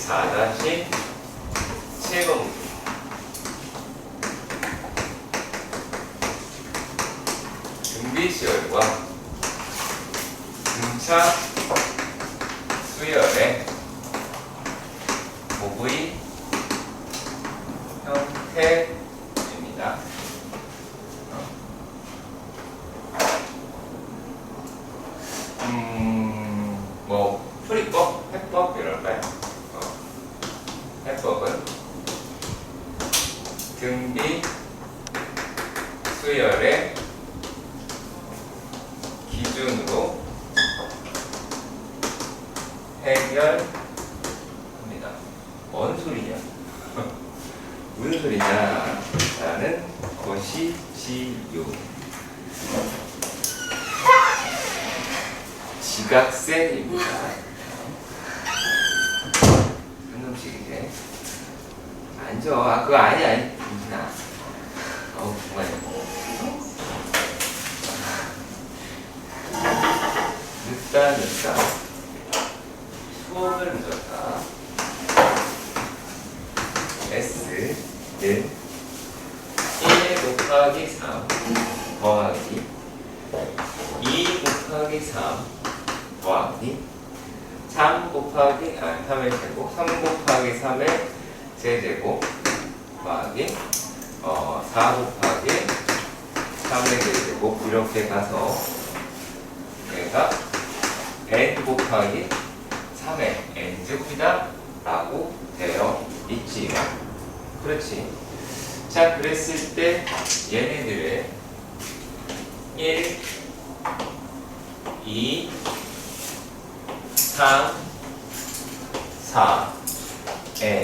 4-7번째 등비시열과 등차 수열의 곱의 형태입니다. 뭐 풀이법, 해법 이럴까요? 해법은 등비 수열의 기준으로 해결합니다. 뭔 소리냐? 무슨 소리냐? 라는 것이지요. 지각생입니다. 한 놈씩이네. 앉아. 아, 그거 아니야. 김진아. 어우, 정말. 늦다. 수업을 늦었다. S는 1 곱하기 3 더하기 2 곱하기 3 더하기 3 곱하기 3의 제곱 3 곱하기 3의 제제곱 더하기 4 곱하기 3의 제제곱 이렇게 가서 얘가 n 곱하기 3의 n제곱이다 라고 되어 있지요. 그렇지. 자, 그랬을 때 얘네들의 1, 2, 3, 4, n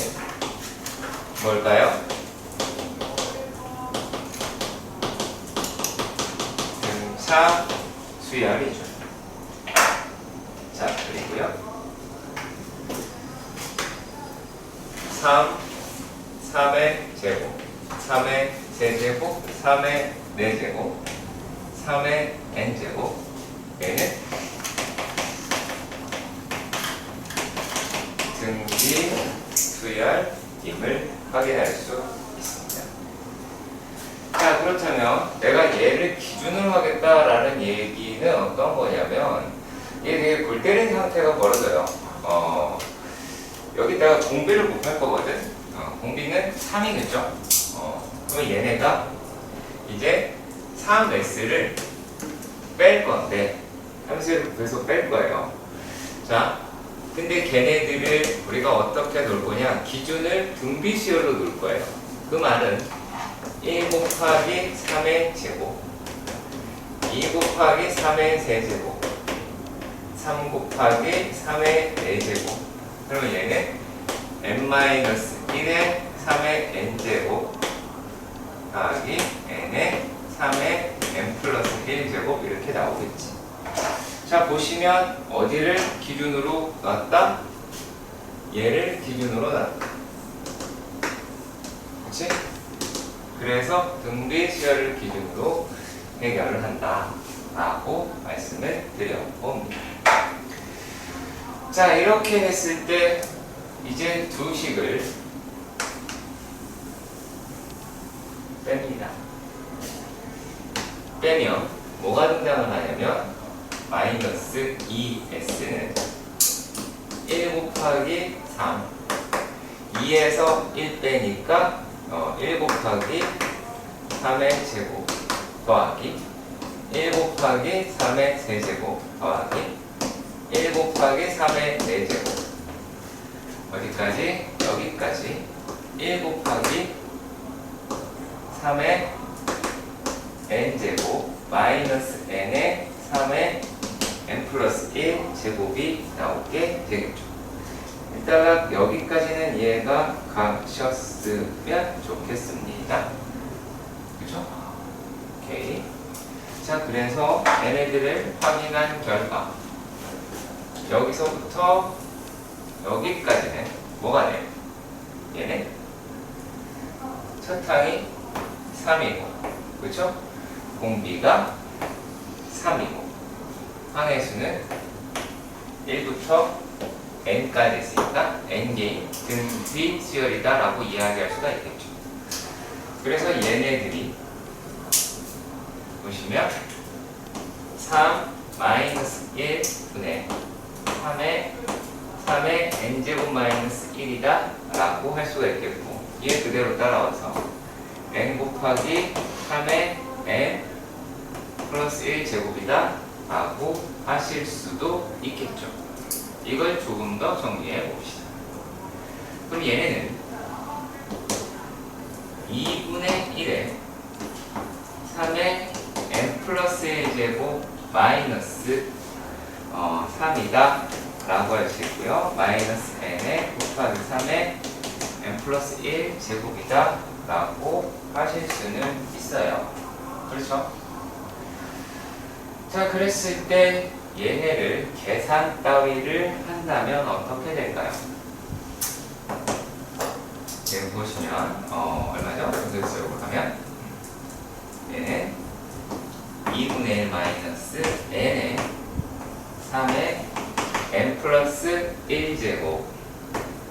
뭘까요? 등차 수열이죠. 자, 그리고요 3의 제곱 3의 세제곱 3의 4제곱 3의 n제곱 얘는 등비 수열임을 확인할 수 있습니다. 자, 그렇다면 내가 얘를 기준으로 하겠다라는 얘기는 어떤 거냐면 이게 되게 골 때리는 상태가 벌어져요. 여기다가 공비를 곱할 거거든. 공비는 3이겠죠. 그럼 얘네가 이제 3x를 뺄 건데 함수를 곱해서 뺄 거예요. 자, 근데 걔네들을 우리가 어떻게 놓을 거냐? 기준을 등비수열로 놓을 거예요. 그 말은 1 곱하기 3의 제곱 2 곱하기 3의 세제곱 3 곱하기 3의 4제곱 그러면 얘는 n-1의 3의 n제곱 더하기 n의 3의 n 플러스 1제곱 이렇게 나오겠지. 자, 보시면 어디를 기준으로 놨다? 얘를 기준으로 놨다. 그치? 그래서 등비수열을 기준으로 해결을 한다 라고 말씀을 드려봅니다. 자, 이렇게 했을 때 이제 두 식을 뺍니다. 빼면 뭐가 등장을 하냐면 마이너스 2s는 1 곱하기 3 2에서 1 빼니까 1 곱하기 3의 제곱 더하기 1 곱하기 3의 세제곱 더하기 1 곱하기 3의 4제곱 어디까지? 여기까지 1 곱하기 3의 n제곱 마이너스 n의 3의 n 플러스 1 제곱이 나오게 되겠죠. 이따가 여기까지는 이해가 가셨으면 좋겠습니다. 그렇죠? 오케이. 자, 그래서 얘네들을 확인한 결과 여기서부터 여기까지는 뭐가 돼요? 얘는 첫 항이 3이고 그렇죠? 공비가 3이고 항의 수는 1부터 n까지 있으니까 n개인 등비 수열이다 라고 이야기할 수가 있겠죠. 그래서 얘네들이 보시면 3 마이너스 1분의 3의 n제곱 마이너스 1이다 라고 할 수가 있겠고, 얘 그대로 따라와서 n 곱하기 3의 n 플러스 1제곱이다 라고 하실 수도 있겠죠. 이걸 조금 더 정리해 봅시다. 그럼 얘네는 2분의 1에 3의 n 플러스 1제곱 마이너스 3이다 라고 할 수 있고요. 마이너스 n에 곱하기 3의 n 플러스 1 제곱이다 라고 하실 수는 있어요. 그렇죠? 자, 그랬을 때 얘네를 계산 따위를 한다면 어떻게 될까요? 지금 보시면 얼마죠? 공격수역으로 가면 얘는 2분의 1 마이너스 n에 3의 n 플러스 1제곱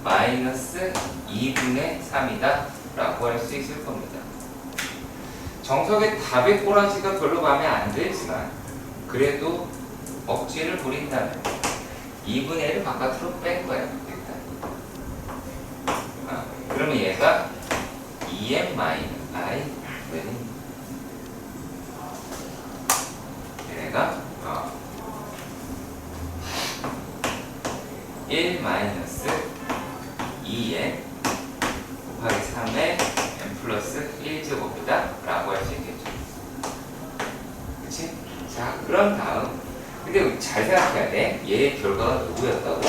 마이너스 2분의 3이다 라고 할 수 있을 겁니다. 정석의 답의 꼬라지가 별로 마음에 안 들지만 그래도 억지를 부린다면 2분의 1을 바깥으로 뺀 거예요. 일단 그러면 얘가 2n 마이너스 얘가 1 마이너스 2n 곱하기 3의 n 플러스 1제곱이다 라고 할 수 있겠죠. 그치? 자, 그런 다음 근데 잘 생각해야 돼. 얘의 결과가 누구였다고?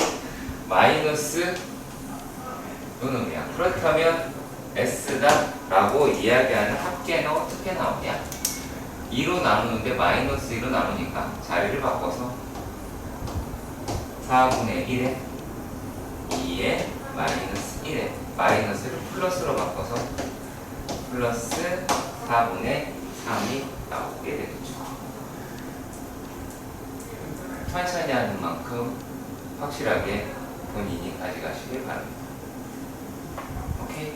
마이너스 요놈이야. 그렇다면 S다 라고 이야기하는 합계는 어떻게 나오냐? 2로 나누는데 마이너스 2로 나누니까 자리를 바꿔서 4분의 1에 2에 마이너스 1에 마이너스를 플러스로 바꿔서 플러스 4분의 3이 나오게 되겠죠. 천천히 하는 만큼 확실하게 본인이 가져가시길 바랍니다. 오케이?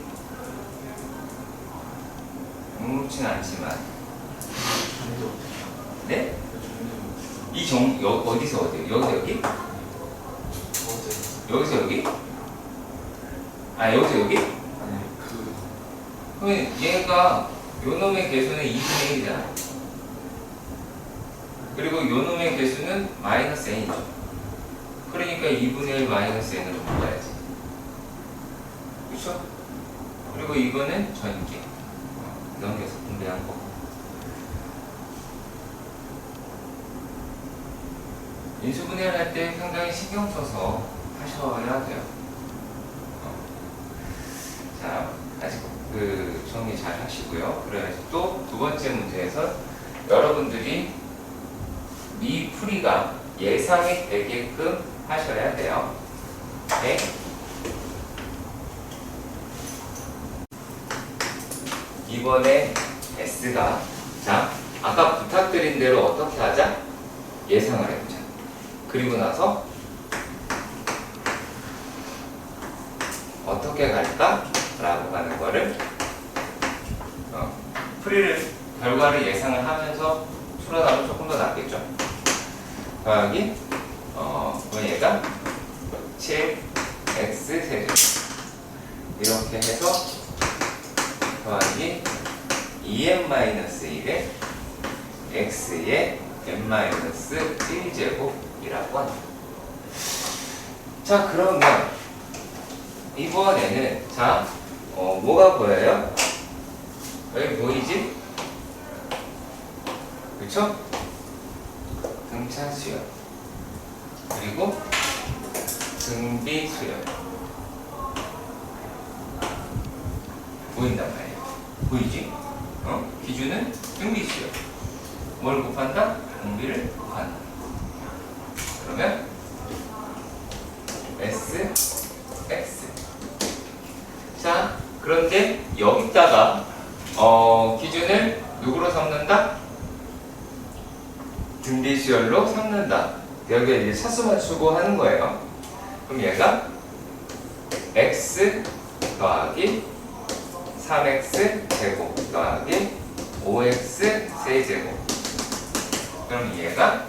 녹록진 않지만 네? 어디서 어디? 여기서 여기? 여기서 여기? 아, 여기서 여기? 그럼 얘가 요놈의 개수는 2분의 1이잖아. 그리고 요놈의 개수는 마이너스 n이죠. 그러니까 2분의 1 마이너스 n으로 묶어야지. 그쵸? 그리고 이거는 전개. 넘겨서 분배한 거. 인수분해를 할 때 상당히 신경 써서 하셔야 돼요. 자, 아직 정리 잘 하시고요. 그래야지 또 두 번째 문제에서 여러분들이 이 풀이가 예상이 되게끔 하셔야 돼요. 네. 이번에 S가 자, 아까 부탁드린 대로 어떻게 하자? 예상을 해보자. 그리고 나서 어떻게 갈까? 라고 하는 거를 풀이를 결과를 예상을 하면서 풀어나가면 조금 더 낫겠죠. 더하기 그럼 얘가 7x 세제곱 이렇게 해서 더하기 2n-1에 x의 n-1제곱이라고 합니다. 자, 그러면 이번에는 자 뭐가 보여요? 여기 보이지? 그쵸? 등차 수열 그리고 등비 수열 보인단 말이야. 보이지? 기준은 등비 수열. 뭘 곱한다? 등비를 곱한다. 그러면 S, X. 자, 그런데 여기다가 기준을 누구로 삼는다? 등비 수열로 삼는다. 여기에 이제 차수 맞추고 하는 거예요. 그럼 그럼 얘가 x 더하기 3x 제곱 더하기 5x 세제곱. 그럼 얘가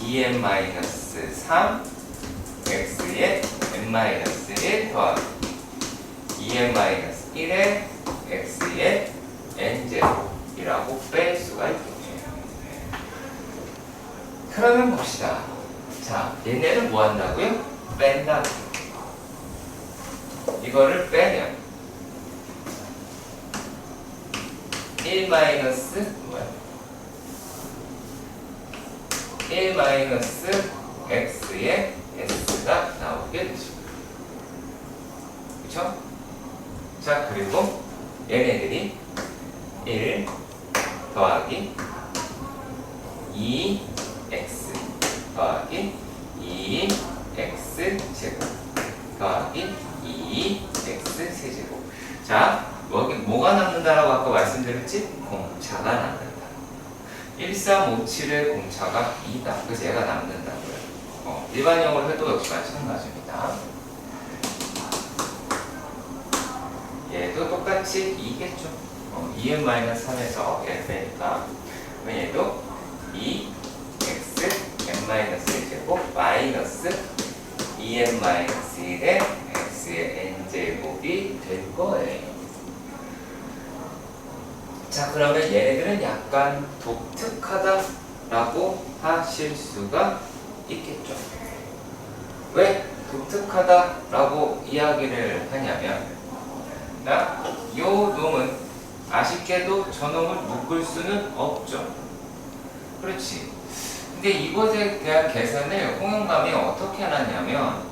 2n-3 x의 n-1 더하기 2n-1의 x의 n제곱이라고 뺄 수가 있겠네요. 그러면 봅시다. 자, 얘네를 뭐 한다고요? 뺀다고. 이거를 빼면 1 마이너스 뭐야? 1 마이너스 x의 s가 나오게 되죠. 그쵸? 자, 그리고 얘네들이 1 더하기 2x 더하기 2x 제곱 더하기 2x 세제곱. 자, 여기 뭐가 남는다라고 아까 말씀드렸지? 공차가 남는다. 1357의 공차가 2다. 그래서 얘가 남는다고요. 일반형으로 해도 역시 마찬가지입니다. 얘도 똑같이 2겠죠. 2n-3에서 얘를 빼니까 얘도 2x n-1제곱 마이너스 2n-1의 x의 n제곱이 될 거예요. 자, 그러면 얘네들은 약간 독특하다라고 하실 수가 있겠죠. 왜 독특하다라고 이야기를 하냐면, 이 놈은 아쉽게도 저놈을 묶을 수는 없죠. 그렇지. 근데 이것에 대한 계산을 홍영감이 어떻게 해놨냐면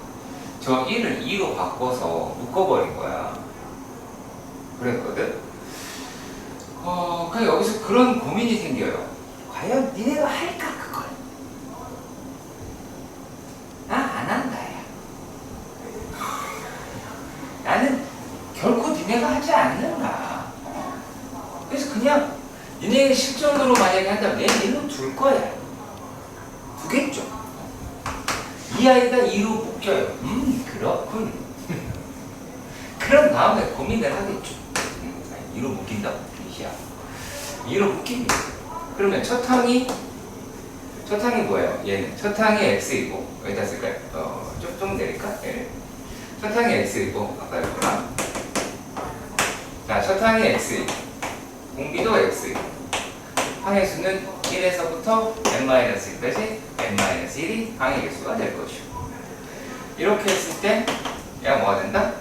저 1을 2로 바꿔서 묶어버린 거야. 그랬거든. 그러니까 여기서 그런 고민이 생겨요. 과연 니네가 할까 그걸? 나 안 한다 야. 나는 결코 니네가 하지 않는다. 그래서 그냥 니네 실전으로 만약에 한다면 내 일로 둘 거야. 두겠죠. 이 아이가 2로 묶여요. 그렇군. 그런 다음에 고민을 하겠죠. 2로 묶인다고. 2로 묶입니다. 그러면 첫 항이 뭐예요? 얘는 첫 항이 x이고 여기다 쓸까요? 좀 내릴까? 예. 첫 항이 x이고 아까 이거랑 자, 첫 항이 x이고 공비도 x이고 항의 수는 1에서부터 n-1까지 n-1이 항의 개수가 될 것이고 이렇게 했을 때 얘가 뭐가 된다?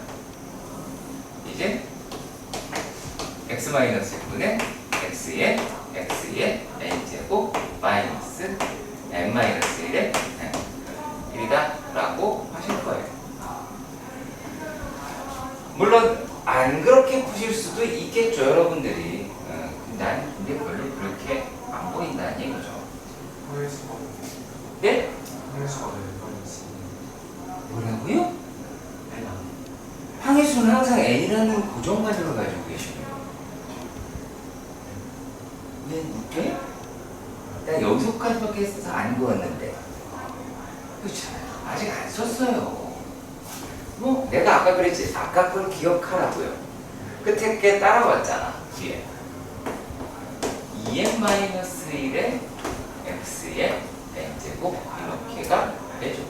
이제 x-1분의 x의 n제곱 마이너스 n-1의 1이다 라고 하실 거예요. 물론 안 그렇게 푸실 수도 있겠죠, 여러분들이. 난 근데 별로 그렇게 안 보인다는 얘기죠. 네? 뭐라고요? 항의수는 항상 n이라는 고정관념을 가지고 계시고요. 왜 묶여요? 나 여기서까지밖에 써서 안 그었는데. 그렇죠. 아직 안 썼어요. 뭐 내가 아까 그랬지. 아까 걸 기억하라고요. 끝에 게 따라왔잖아. 뒤에 2n-1의 x의 n제곱 이렇게가 되죠.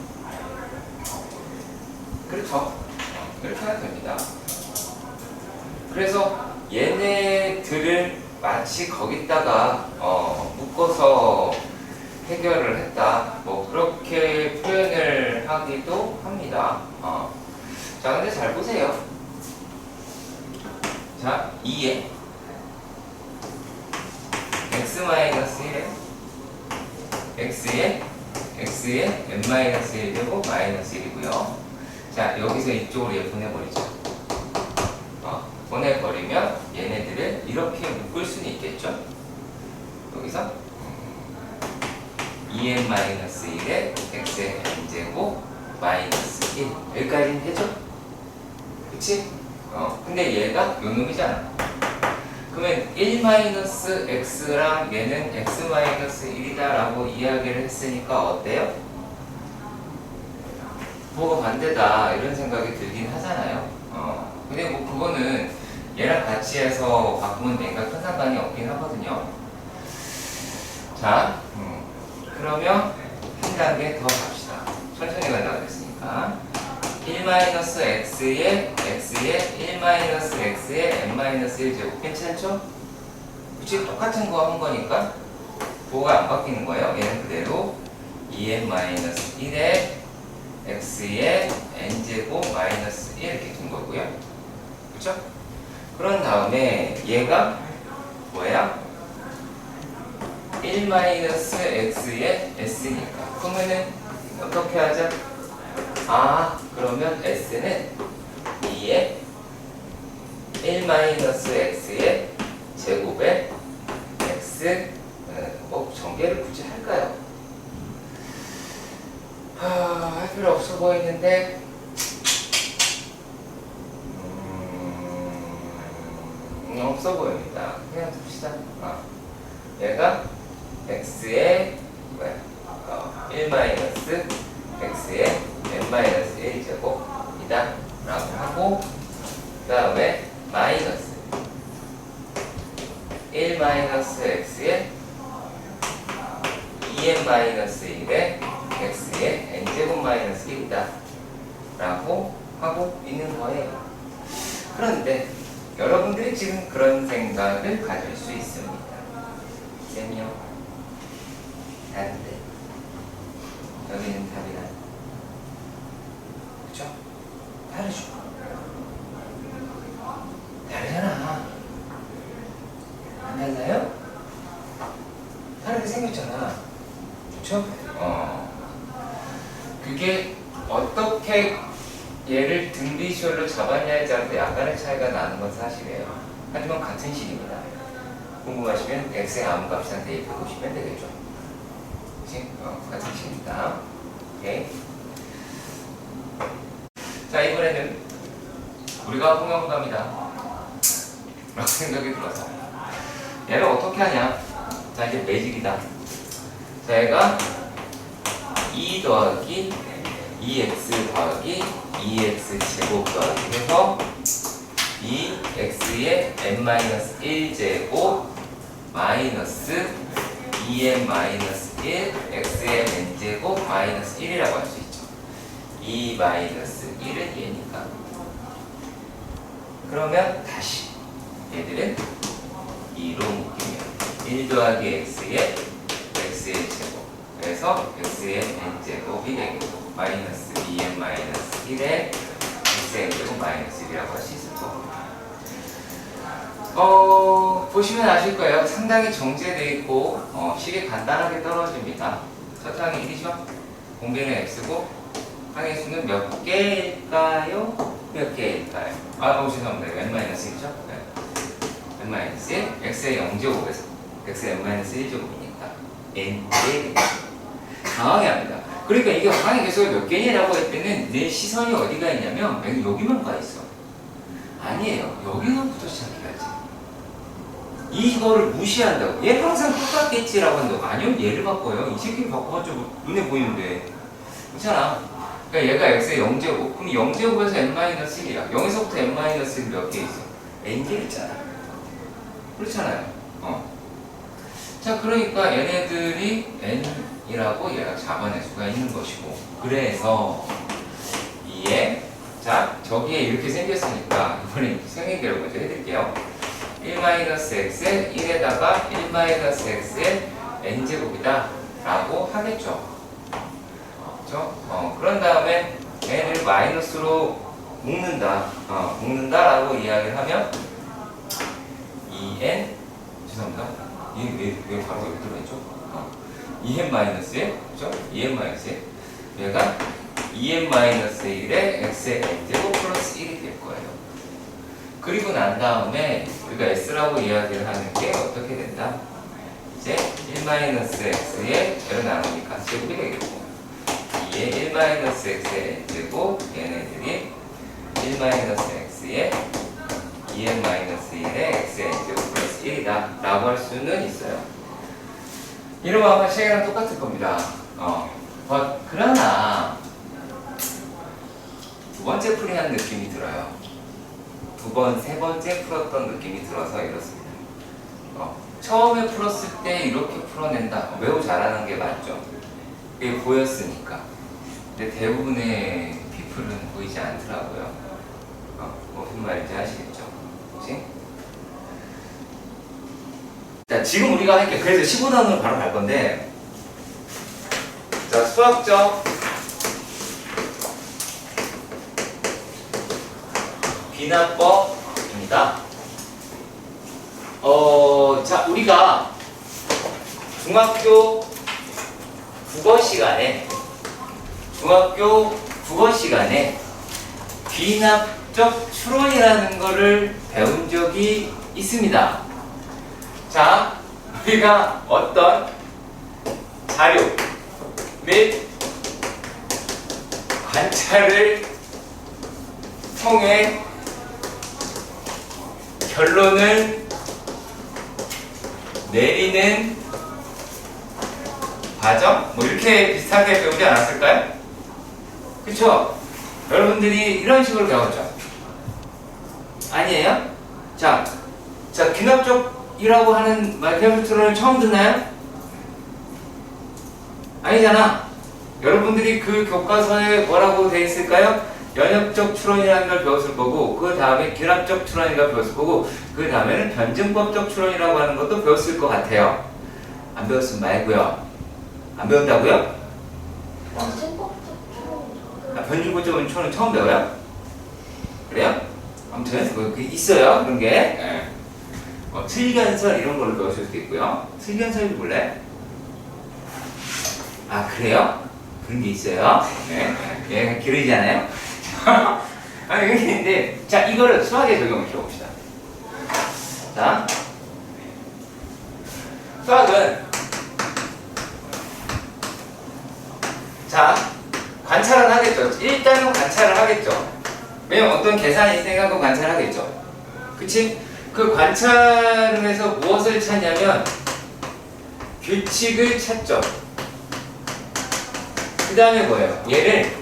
그렇죠. 이렇게 하면 됩니다. 그래서 얘네들을 마치 거기다가 묶어서 해결을 했다. 뭐 그렇게 표현을 하기도 합니다. 자, 근데 잘 보세요. 자, 2에 x-1에 x의 n-1 되고 마이너스 1이고요. 자, 여기서 이쪽으로 얘 보내버리죠. 보내버리면 얘네들을 이렇게 묶을 수는 있겠죠. 여기서 2n-1의 x의 n제곱 마이너스 1 여기까지는 되죠? 그치? 근데 얘가 요 놈이잖아. 그러면 1-x랑 얘는 x-1이다 라고 이야기를 했으니까 어때요? 뭐가 반대다 이런 생각이 들긴 하잖아요. 근데 뭐 그거는 얘랑 같이 해서 바꾸면 되니까 큰 상관이 없긴 하거든요. 자, 그러면 한 단계 더 갑시다. 천천히 간다고 그랬으니까 1-x에 x에 1-x에 n-1제곱 괜찮죠? 그치? 똑같은 거 한 거니까 부호가 안 바뀌는 거예요. 얘는 그대로 2n-1에 x에 n제곱 마이너스 1 이렇게 둔 거고요. 그쵸? 그런 다음에 얘가 뭐야? 1-x에 s니까 그러면은 어떻게 하자? 그러면 s는 2에 1-x의 제곱에 x 뭐 전개를 굳이 할까요? 할 필요 없어 보이는데 없어 보입니다. 그냥 둡시다. 얘가 x의 1-x의 n-1 제곱이다 라고 하고 그 다음에 마이너스 1-x의 2n-1의 x의 n제곱 마이너스 1이다 라고 하고 있는 거예요. 그런데 여러분들이 지금 그런 생각을 가질 수 있습니다. 쌤이요, 다른데 여기는 답이다. 그쵸? 다르죠? 다르잖아. 안 달라요? 다르게 생겼잖아. 그쵸? 그게 어떻게 얘를 등비수열로 잡았냐에 따라서 약간의 차이가 나는 건 사실이에요. 하지만 같은 식입니다. 궁금하시면 x의 아무 값이나 대입해 보시면 되겠죠. 그치? 같은 식입니다. 오케이. 자, 이번에는 우리가 홍영감이다 라고 생각이 들어서 얘를 어떻게 하냐. 자, 이제 매직이다. 자, 얘가 2 더하기 2x 더하기 2x 제곱 더하기 해서 2x의 n-1 제곱 마이너스 2n-1 x의 n 제곱 마이너스 1이라고 할 수 있죠. 2 마이너스 1은 얘니까. 그러면 다시 얘들은 2로 묶이면 1 더하기 x의 제곱 그래서 x의 n 제곱이 되겠고 마이너스 2n-1의 x의 제곱 마이너스 1이라고 할 수 있을 거고. 보시면 아실 거예요. 상당히 정제되어 있고 식이 간단하게 떨어집니다. 첫 항이 1이죠. 공개는 x고 항의 수는 몇 개일까요? 몇 개일까요? 죄송합니다. n-1이죠. 네. n-1 x의 0제곱에서 x의 n-1제곱이니까 n제 당황해 합니다. 그러니까 이게 항의 개수가 몇 개냐라고 할 때는 내 시선이 어디가 있냐면 여기만 가 있어. 아니에요. 여기서부터 시작해야지. 이거를 무시한다고. 얘 항상 똑같겠지라고 한다고. 아니요, 얘를 바꿔요. 이 새끼를 바꿔봤자 눈에 보이는데. 그렇잖아. 그러니까 얘가 x의 0제곱. 그럼 0제곱에서 n-1이야. 0에서부터 n-1이 몇 개 있어? n개 있잖아. 그렇잖아요. 자, 그러니까 얘네들이 n이라고 얘가 잡아낼 수가 있는 것이고. 그래서 이에 자, 저기에 이렇게 생겼으니까 이번에 생긴 먼저 해드릴게요. 1-x에 1에다가 1-x의 n제곱이다 라고 하겠죠. 그렇죠? 그런 다음에 n을 마이너스로 묶는다 라고 이야기를 하면 2n 죄송합니다. 왜 바로 여기 들어있죠? 2n-1에 그렇죠? 2n-1에 얘가 2n-1의 x의 n제곱 플러스 1이 될 거예요. 그리고 난 다음에 우리가 s라고 이야기를 하는 게 어떻게 된다? 이제 1-x의 얘로 나누니까 제곱이 되겠고 2의 1-x의 n제곱 얘네들이 1-x의 2n-1의 x의 n제곱 플러스 1이다 라고 할 수는 있어요. 이러면 아마 책이랑 똑같을 겁니다. 그러나 두 번째 풀이하는 느낌이 들어요. 세 번째 풀었던 느낌이 들어서 이렇습니다. 처음에 풀었을 때 이렇게 풀어낸다. 매우 잘하는 게 맞죠. 그게 보였으니까. 근데 대부분의 피플은 보이지 않더라고요. 무슨 말인지 아시겠죠? 그치? 자, 지금 우리가 할 게, 그래서 15단으로 바로 갈 건데, 자, 수학적 귀납법입니다. 자, 우리가 중학교 국어 시간에 귀납적 추론이라는 거를 배운 적이 있습니다. 자, 우리가 어떤 자료 및 관찰을 통해 결론을 내리는 과정? 뭐 이렇게 비슷하게 배우지 않았을까요? 그쵸? 여러분들이 이런 식으로 배웠죠? 아니에요? 자, 귀납적이라고 하는 마이크로소프트 추론을 처음 듣나요? 아니잖아. 여러분들이 그 교과서에 뭐라고 돼 있을까요? 연역적 추론이라는 걸 배웠을 거고, 그 다음에 귀납적 추론이라고 배웠을 거고, 그 다음에는 변증법적 추론이라고 하는 것도 배웠을 것 같아요. 안 배웠으면 말고요. 안 배웠다고요? 변증법적 추론은 처음 배워요? 그래요? 아무튼 그 있어요. 그런 게. 네. 틀견설 이런 걸로 배우실 수도 있고요. 틀견설이 몰래? 아, 그래요? 그런 게 있어요. 네. 얘가 길어지잖아요. 아니, 근데, 자, 이거를 수학에 적용을 시켜봅시다. 자, 수학은, 자, 관찰을 하겠죠. 일단은 관찰을 하겠죠. 왜냐면 어떤 계산이 있으니까 그 관찰을 하겠죠. 그치? 그 관찰을 해서 무엇을 찾냐면, 규칙을 찾죠. 그 다음에 뭐예요? 얘를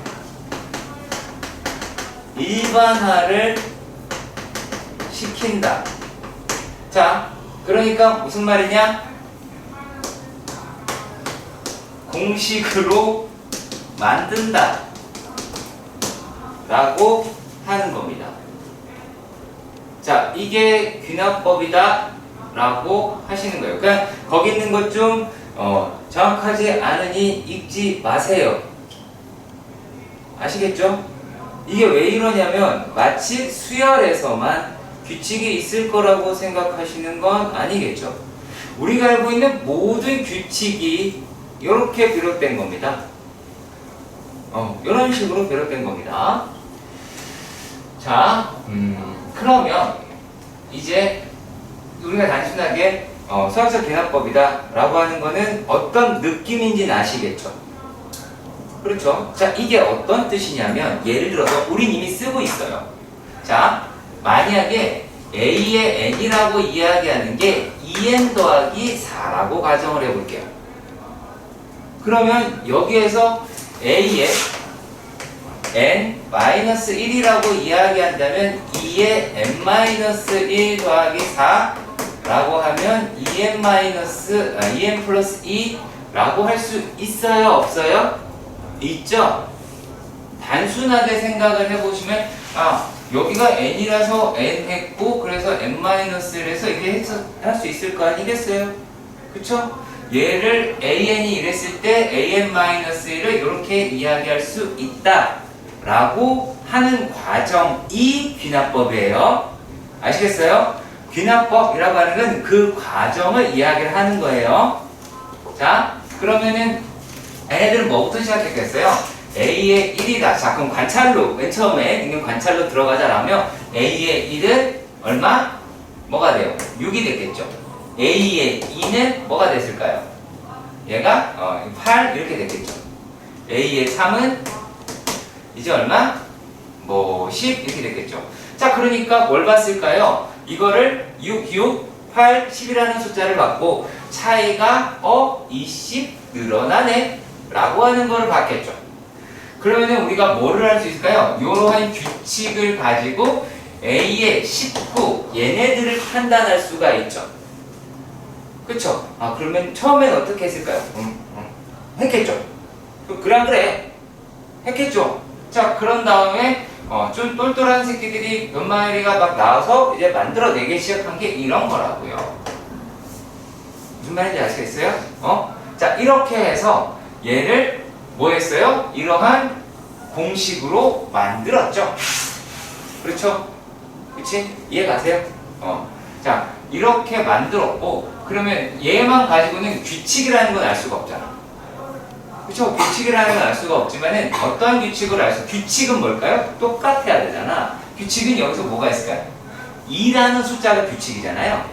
일반화를 시킨다. 자, 그러니까 무슨 말이냐? 공식으로 만든다 라고 하는 겁니다. 자, 이게 귀납법이다 라고 하시는 거예요. 그러니까 거기 있는 것 좀 정확하지 않으니 읽지 마세요. 아시겠죠? 이게 왜 이러냐면 마치 수열에서만 규칙이 있을 거라고 생각하시는 건 아니겠죠. 우리가 알고 있는 모든 규칙이 이렇게 비롯된 겁니다. 이런 식으로 비롯된 겁니다. 자, 그러면 이제 우리가 단순하게 수학적 귀납법이다 라고 하는 거는 어떤 느낌인지는 아시겠죠? 그렇죠? 자, 이게 어떤 뜻이냐면 예를 들어서 우린 이미 쓰고 있어요. 자, 만약에 A의 N이라고 이야기하는 게 2N 더하기 4라고 가정을 해볼게요. 그러면 여기에서 A의 N-1이라고 이야기한다면 2의 N-1 더하기 4라고 하면 2N 플러스 2라고 할 수 있어요? 없어요? 있죠? 단순하게 생각을 해보시면 여기가 n이라서 n 했고 그래서 n-를 해서 이게 할 수 있을 거 아니겠어요? 그쵸? 얘를 an이 이랬을 때 an-1을 이렇게 이야기할 수 있다 라고 하는 과정이 귀납법이에요. 아시겠어요? 귀납법이라고 하는 건 그 과정을 이야기를 하는 거예요. 자, 그러면은 얘네들은 뭐부터 시작했겠어요? A의 1이다. 자, 그럼 관찰로, 맨 처음에 있는 관찰로 들어가자라면 A의 1은 얼마? 뭐가 돼요? 6이 됐겠죠. A의 2는 뭐가 됐을까요? 얘가 8 이렇게 됐겠죠. A의 3은 이제 얼마? 10 이렇게 됐겠죠. 자, 그러니까 뭘 봤을까요? 이거를 6, 8, 10이라는 숫자를 받고 차이가 20 늘어나네 라고 하는 거를 봤겠죠. 그러면 우리가 뭐를 할 수 있을까요? 이러한 규칙을 가지고 A의 19 얘네들을 판단할 수가 있죠. 그쵸? 아 그러면 처음엔 어떻게 했을까요? 했겠죠. 그래 안 그래? 했겠죠. 자 그런 다음에 좀 똘똘한 새끼들이 몇 마리가 막 나와서 이제 만들어내기 시작한 게 이런 거라고요. 무슨 말인지 아시겠어요? 자 이렇게 해서 얘를 뭐 했어요? 이러한 공식으로 만들었죠. 그렇죠? 그치? 이해 가세요? 자 이렇게 만들었고 그러면 얘만 가지고는 규칙이라는 건 알 수가 없잖아. 그쵸? 규칙이라는 건 알 수가 없지만은 어떤 규칙을 알 수? 규칙은 뭘까요? 똑같아야 되잖아. 규칙은 여기서 뭐가 있을까요? 2라는 숫자가 규칙이잖아요.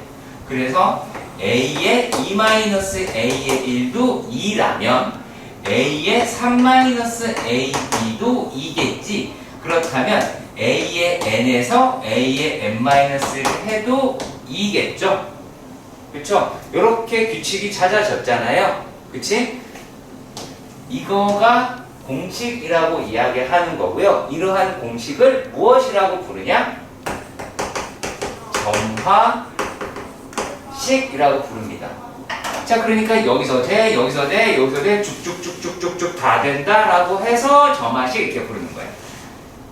그래서 A의 2-A의 1도 2라면 A의 3-AB도 2겠지. 그렇다면 A의 n에서 A의 n-를 해도 2겠죠? 그쵸? 이렇게 규칙이 찾아졌잖아요. 그치? 이거가 공식이라고 이야기하는 거고요. 이러한 공식을 무엇이라고 부르냐? 점화식이라고 부릅니다. 자, 그러니까 여기서 돼, 여기서 돼, 여기서 돼, 쭉쭉쭉쭉쭉쭉 다 된다라고 해서 점화식 이렇게 부르는 거예요.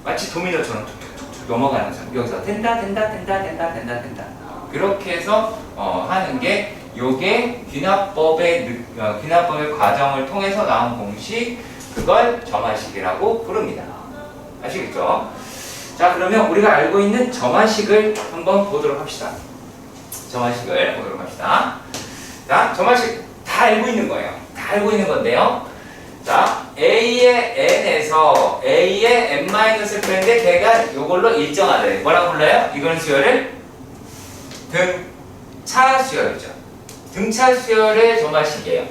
마치 도미노처럼 툭툭툭툭 넘어가는 점. 여기서 된다, 된다, 된다, 된다, 된다, 된다. 이렇게 해서 하는 게 요게 귀납법의 과정을 통해서 나온 공식, 그걸 점화식이라고 부릅니다. 아시겠죠? 자, 그러면 우리가 알고 있는 점화식을 한번 보도록 합시다. 점화식을 보도록 합시다. 자, 점화식 다 알고 있는 거예요. 다 알고 있는 건데요. 자, A의 n에서 A의 n-을 빼는데 걔가 요걸로 일정하다. 뭐라고 불러요? 이건 수열을 등차 수열이죠. 등차 수열의 점화식이에요.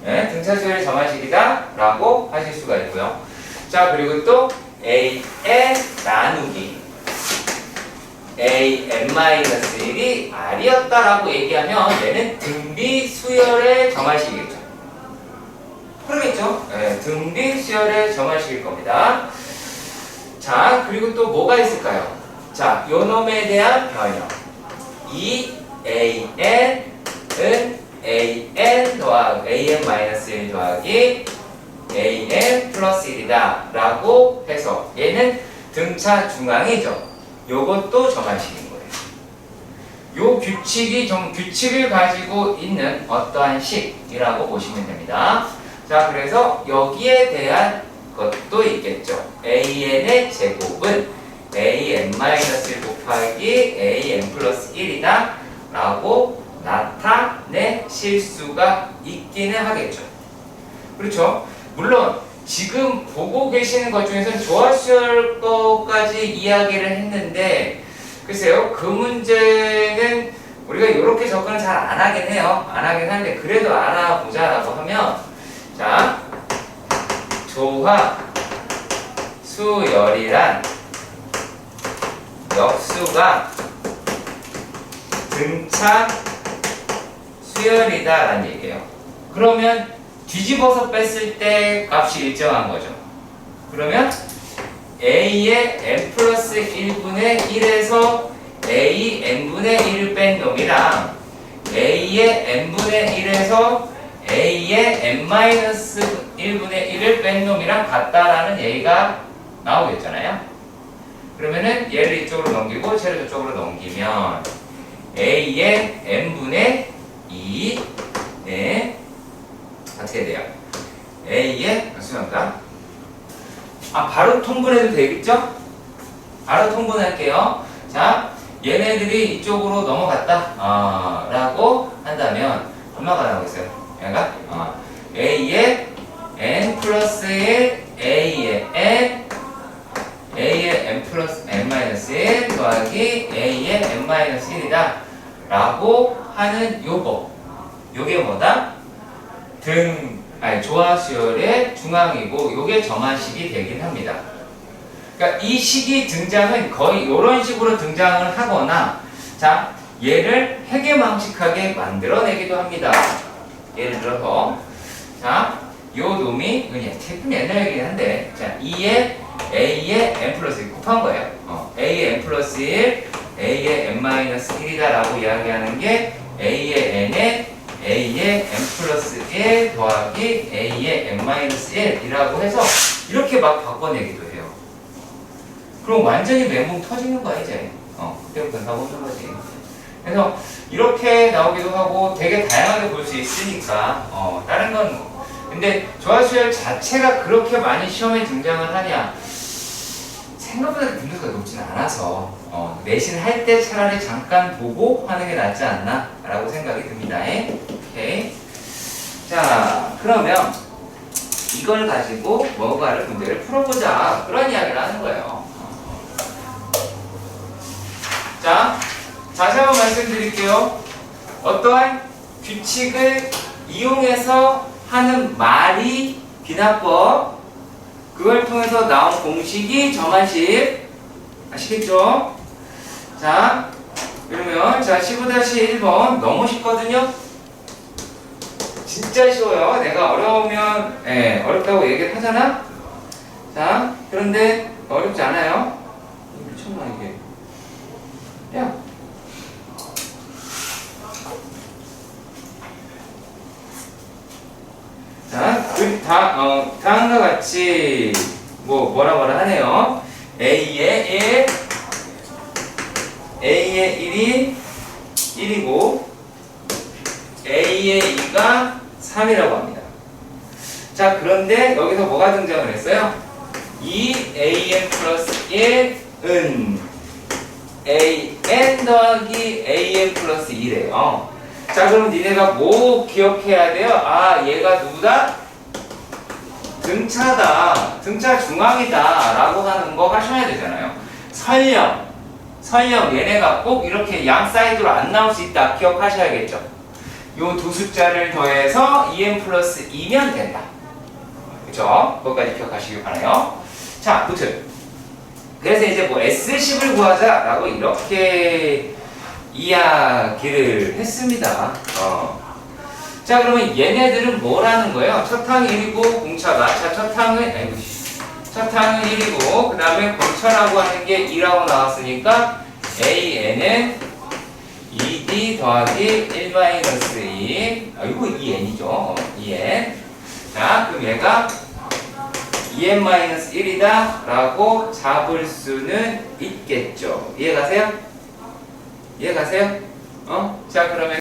네, 등차 수열의 점화식이다 라고 하실 수가 있고요. 자, 그리고 또 A의 나누기 An-1이 R이었다라고 얘기하면 얘는 등비 수열의 점화식이겠죠. 그러겠죠? 네, 등비 수열의 점화식일 겁니다. 자, 그리고 또 뭐가 있을까요? 자, 요 놈에 대한 변형. 이 An은 An 더하기 An-1 더하기 An 플러스 1이다 라고 해서 얘는 등차 중앙이죠. 요것도 점화식인 거예요. 요 규칙을 가지고 있는 어떠한 식이라고 보시면 됩니다. 자, 그래서 여기에 대한 것도 있겠죠. An의 제곱은 An-1 곱하기 An 플러스 1이다 라고 나타내실 수가 있기는 하겠죠. 그렇죠? 물론 지금 보고 계시는 것 중에서는 조합수열 거까지 이야기를 했는데 글쎄요, 그 문제는 우리가 이렇게 접근을 잘 안 하긴 해요. 안 하긴 하는데 그래도 알아보자라고 하면 자, 조합수열이란 역수가 등차 수열이다라는 얘기예요. 그러면 뒤집어서 뺐을 때 값이 일정한 거죠. 그러면 A의 n 플러스 1분의 1에서 A n분의 1을 뺀 놈이랑 A의 n분의 1에서 A의 n-1분의 1을 뺀 놈이랑 같다라는 얘기가 나오겠잖아요. 그러면은 얘를 이쪽으로 넘기고 쟤를 저쪽으로 넘기면 A의 n분의 2 네. 어떻게 돼요? A의 수영가 바로 통분해도 되겠죠? 바로 통분할게요. 자, 얘네들이 이쪽으로 넘어갔다 라고 한다면 얼마가 나오겠어요? 얘가 A의 n 플러스 1 A의 n 플러스 n-1 더하기 A의 n-1이다 라고 하는 요게 뭐다? 조화수열의 중앙이고 요게 점화식이 되긴 합니다. 그러니까 이 식이 등장은 거의 이런 식으로 등장을 하거나 자, 얘를 해계망측하게 만들어내기도 합니다. 예를 들어서 자, 요 놈이 그냥 조금 옛날 얘기긴 한데 자 2에 a의 n 플러스 1 곱한 거예요. a의 n 플러스 1, a의 n 마이너스 1이다 라고 이야기하는 게 a의 n에 a의 n 플러스 1 더하기 a의 n 마이너스 1이라고 해서 이렇게 막 바꿔내기도 해요. 그럼 완전히 멘붕 터지는 거야 이제. 그때부터 나오는 거지. 그래서 이렇게 나오기도 하고 되게 다양하게 볼 수 있으니까 다른 건 근데 조화수열 자체가 그렇게 많이 시험에 등장을 하냐 생각보다 등급가 높진 않아서 내신 할 때 차라리 잠깐 보고 하는 게 낫지 않나 라고 생각이 듭니다. 오케이. 자 그러면 이걸 가지고 뭔가를 문제를 풀어보자 그런 이야기를 하는 거예요. 자 다시 한번 말씀드릴게요. 어떠한 규칙을 이용해서 하는 말이 비나법 그걸 통해서 나온 공식이 정한식 아시겠죠? 자 그러면 자 15-1번 너무 쉽거든요. 진짜 쉬워요. 내가 어려우면 어렵다고 얘기를 하잖아. 자 그런데 어렵지 않아요. 미쳤나 이게. 야 자, 다음과 같이 뭐라 하네요. A의 1이 1이고 A의 2가 3이라고 합니다. 자, 그런데 여기서 뭐가 등장을 했어요? 이 AN 플러스 1은 AN 더하기 AN 플러스 2래요. 자 그럼 니네가 뭐 기억해야 돼요? 아 얘가 누구다? 등차다. 등차 중앙이다 라고 하는 거 하셔야 되잖아요. 설령 얘네가 꼭 이렇게 양 사이드로 안 나올 수 있다 기억하셔야겠죠. 요 두 숫자를 더해서 2n 플러스 2면 된다. 그쵸? 그것까지 기억하시길 바라요. 자 무튼 그래서 이제 뭐 S10을 구하자 라고 이렇게 이야기를 했습니다. 자 그러면 얘네들은 뭐라는 거예요? 첫 항 1이고 공차가 첫 항은 1이고 그 다음에 공차라고 하는 게 2라고 나왔으니까 AN은 2D 더하기 1-2 이거 2N이죠. 2N 자 그럼 얘가 2N-1이다 라고 잡을 수는 있겠죠. 이해가세요? 이해가세요? 자 그러면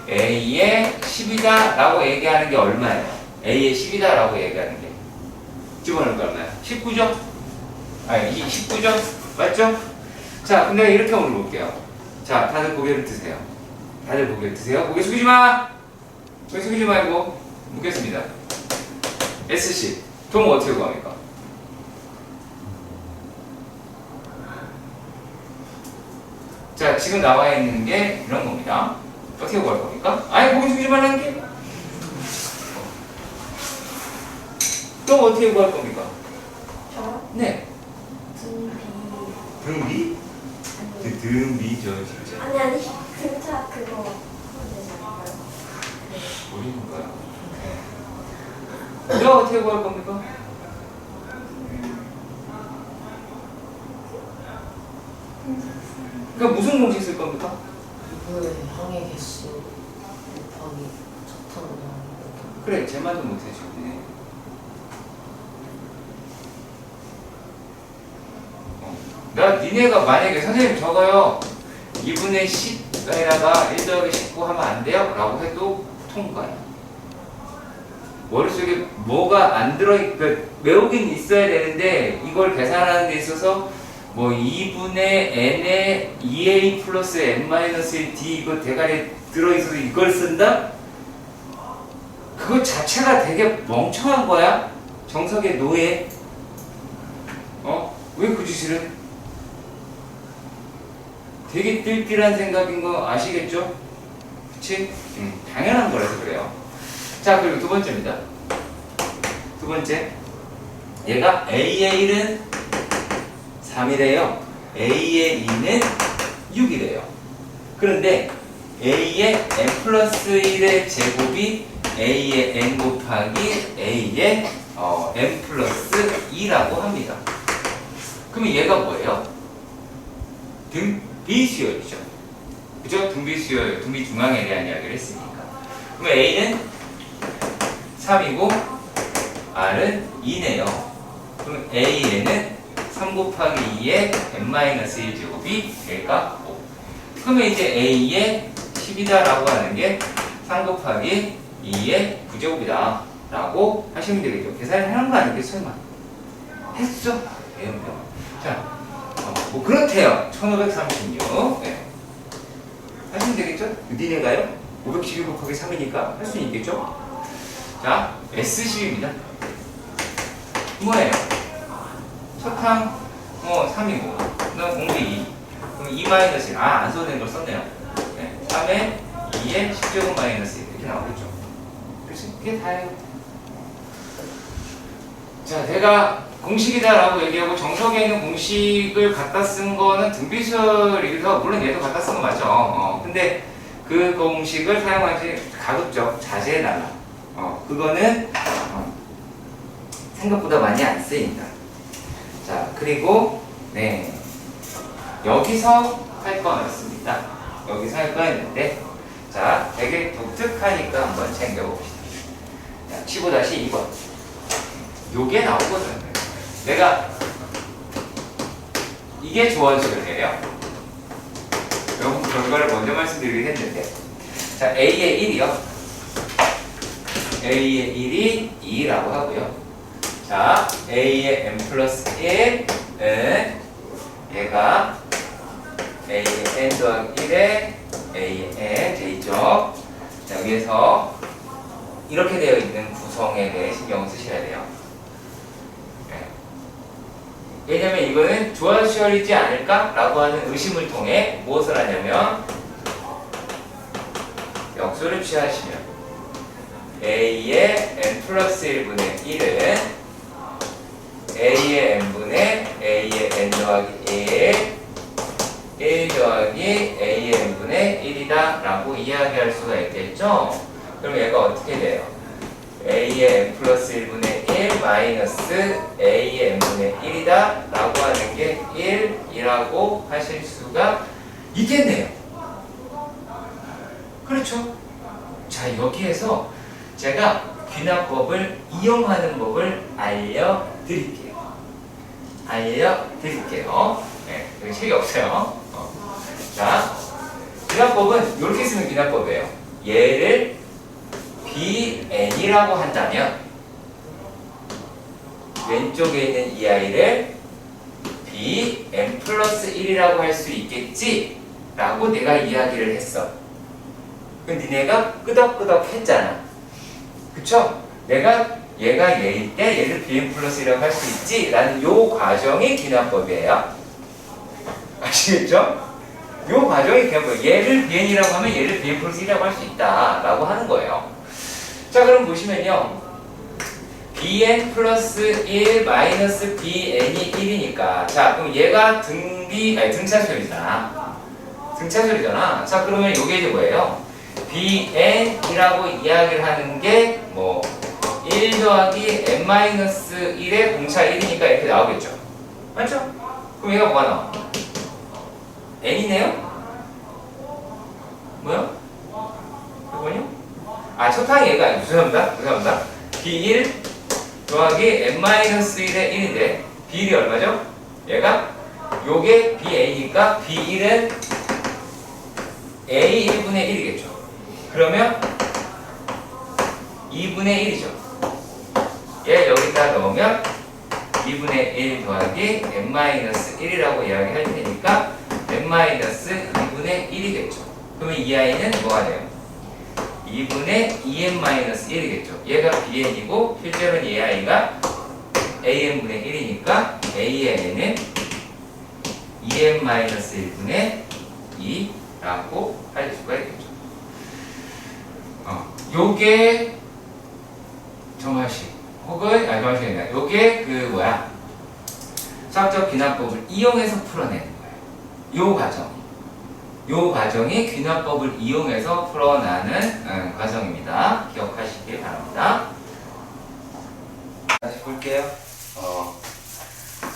A의 10이다 라고 얘기하는 게 얼마예요? A의 10이다 라고 얘기하는 게 집어넣을 거 얼마예요? 19죠? 아니 19죠? 맞죠? 자 근데 이렇게 물어볼게요. 자 다들 고개를 드세요. 다들 고개를 드세요. 고개 숙이지 마! 고개 숙이지 말고 묻겠습니다. SC 동 어떻게 구합니까? 자, 지금 나와 있는 게 이런 겁니다. 어떻게 구할 겁니까? 아예 고개 숙이지 말라는 게. 또 어떻게 구할 겁니까? 저요? 네. 등비? 등비죠, 진짜. 아니 등차 그거 모르는 거야. 또 어떻게 구할 겁니까? 그러니까 무슨 공식 쓸 겁니까? 이거의 항의 개수 곱하기 적당량. 그래, 제 말도 못해 지금. 나 니네가 만약에 선생님 저거요 2분의 10에다가 1 더하기 19 하면 안 돼요? 라고 해도 통과야. 머릿속에 뭐가 안 그러니까 외우긴 있어야 되는데 이걸 계산하는 데 있어서 뭐 2분의 n에 2a 플러스 n-1 d 이거 대가리 들어있어서 이걸 쓴다? 그거 자체가 되게 멍청한 거야. 정석의 노예. 왜 그 짓을 해? 되게 띨띨한 생각인 거 아시겠죠? 그치? 당연한 거라서 그래요. 자, 그리고 두 번째입니다. 두 번째. 얘가 A의 1은 3이래요. A의 2는 6이래요. 그런데 A의 n 플러스 1의 제곱이 A의 n 곱하기 A의 n 플러스 2라고 합니다. 그러면 얘가 뭐예요? 등비수열이죠. 그죠? 등비수열, 등비중앙에 대한 이야기를 했으니까. 그러면 A는 3이고 R은 2네요. 그럼 A에는 3 곱하기 2의 n-1제곱이 될까? 5. 그러면 이제 A의 10이다라고 하는 게 3 곱하기 2의 9제곱이다 라고 하시면 되겠죠. 계산을 하는 거 아니겠어요? 설마? 했죠? 배운요. 자, 뭐 그렇대요. 1536. 네. 하시면 되겠죠? 니네가요? 512 곱하기 3이니까 할 수 있겠죠? 자, S10입니다. 뭐예요? 첫항 3이고 그다음 공비 2. 그럼 2-1. 안 써도 걸 썼네요. 네. 3에 2에 10제곱 마이너스 1 이렇게 나오겠죠. 그렇지? 그게 다예요. 자, 내가 공식이다라고 얘기하고 정석에 있는 공식을 갖다 쓴 거는 등비수열이기도 물론 얘도 갖다 쓴 거 맞죠. 근데 그 공식을 사용하지 가급적 자제해달라. 그거는 생각보다 많이 안 쓰인다. 자, 그리고 네 여기서 할 거였습니다. 여기서 할 거였는데 자, 되게 독특하니까 한번 챙겨봅시다. 자, 15-2번. 요게 나오거든요. 내가 이게 조원수열이에요. 여러분 결과를 먼저 말씀드리긴 했는데 자, A의 1이요. A의 1이 2라고 하고요. 자, A의 n 플러스 1은 얘가 A의 n 더하기 1에 A의 n J죠. 자, 여기에서 이렇게 되어 있는 구성에 대해 신경을 쓰셔야 돼요. 왜냐면 이거는 조화수열이지 않을까라고 하는 의심을 통해 무엇을 하냐면 역수를 취하시면 A의 n 플러스 1분의 1은 A의 n분의 A의 n 더하기 1 더하기 A의 n분의 1이다 라고 이야기할 수가 있겠죠? 그럼 얘가 어떻게 돼요? A의 n 플러스 1분의 1 마이너스 A의 n분의 1이다 라고 하는 게 1이라고 하실 수가 있겠네요. 그렇죠? 자, 여기에서 제가 귀납법을 이용하는 법을 알려드릴게요. 네, 여기 책이 없어요. 자, 귀납법은 이렇게 쓰는 귀납법이에요. 얘를 Bn이라고 한다면 왼쪽에 있는 이 아이를 Bn 플러스 1이라고 할 수 있겠지? 라고 내가 이야기를 했어. 그럼 니네가 끄덕끄덕 했잖아. 그쵸? 내가 얘가 얘일 때 얘를 Bn 플러스 1이라고 할 수 있지? 라는 요 과정이 귀납법이에요. 아시겠죠? 요 과정이 귀납법이에요. 얘를 Bn이라고 하면 얘를 Bn 플러스 1이라고 할 수 있다 라고 하는 거예요. 자, 그럼 보시면요. Bn 플러스 1 마이너스 Bn이 1이니까 자, 그럼 얘가 등차수열이잖아. 등차수열이잖아. 자, 그러면 이게 이제 뭐예요? Bn이라고 이야기를 하는 게 뭐 1 더하기 n-1의 공차 1이니까 이렇게 나오겠죠. 맞죠? 그럼 얘가 뭐가 나와? n이네요? 뭐요? 이거요? 아, 첫항이 얘가 아니고 죄송합니다. B1 더하기 n-1의 1인데 B1이 얼마죠? 얘가 요게 BA니까 B1은 A 1분의 1이겠죠. 그러면 2분의 1이죠. 얘 여기다 넣으면 2분의 1 더하기 n-1이라고 이야기할 테니까 n-2분의 1이겠죠. 그러면 이 아이는 뭐가 돼요? 2분의 2n-1이겠죠. 얘가 bn이고 실제로는 이 아이가 an분의 1이니까 a의 n은 2n-1분의 2라고 할 수가 있겠죠. 요게 정화식 혹은 정화식이 아니라 요게 수학적 귀납법을 이용해서 풀어내는 거예요. 요 과정. 요 과정이 귀납법을 이용해서 풀어나는 과정입니다. 기억하시길 바랍니다. 다시 볼게요.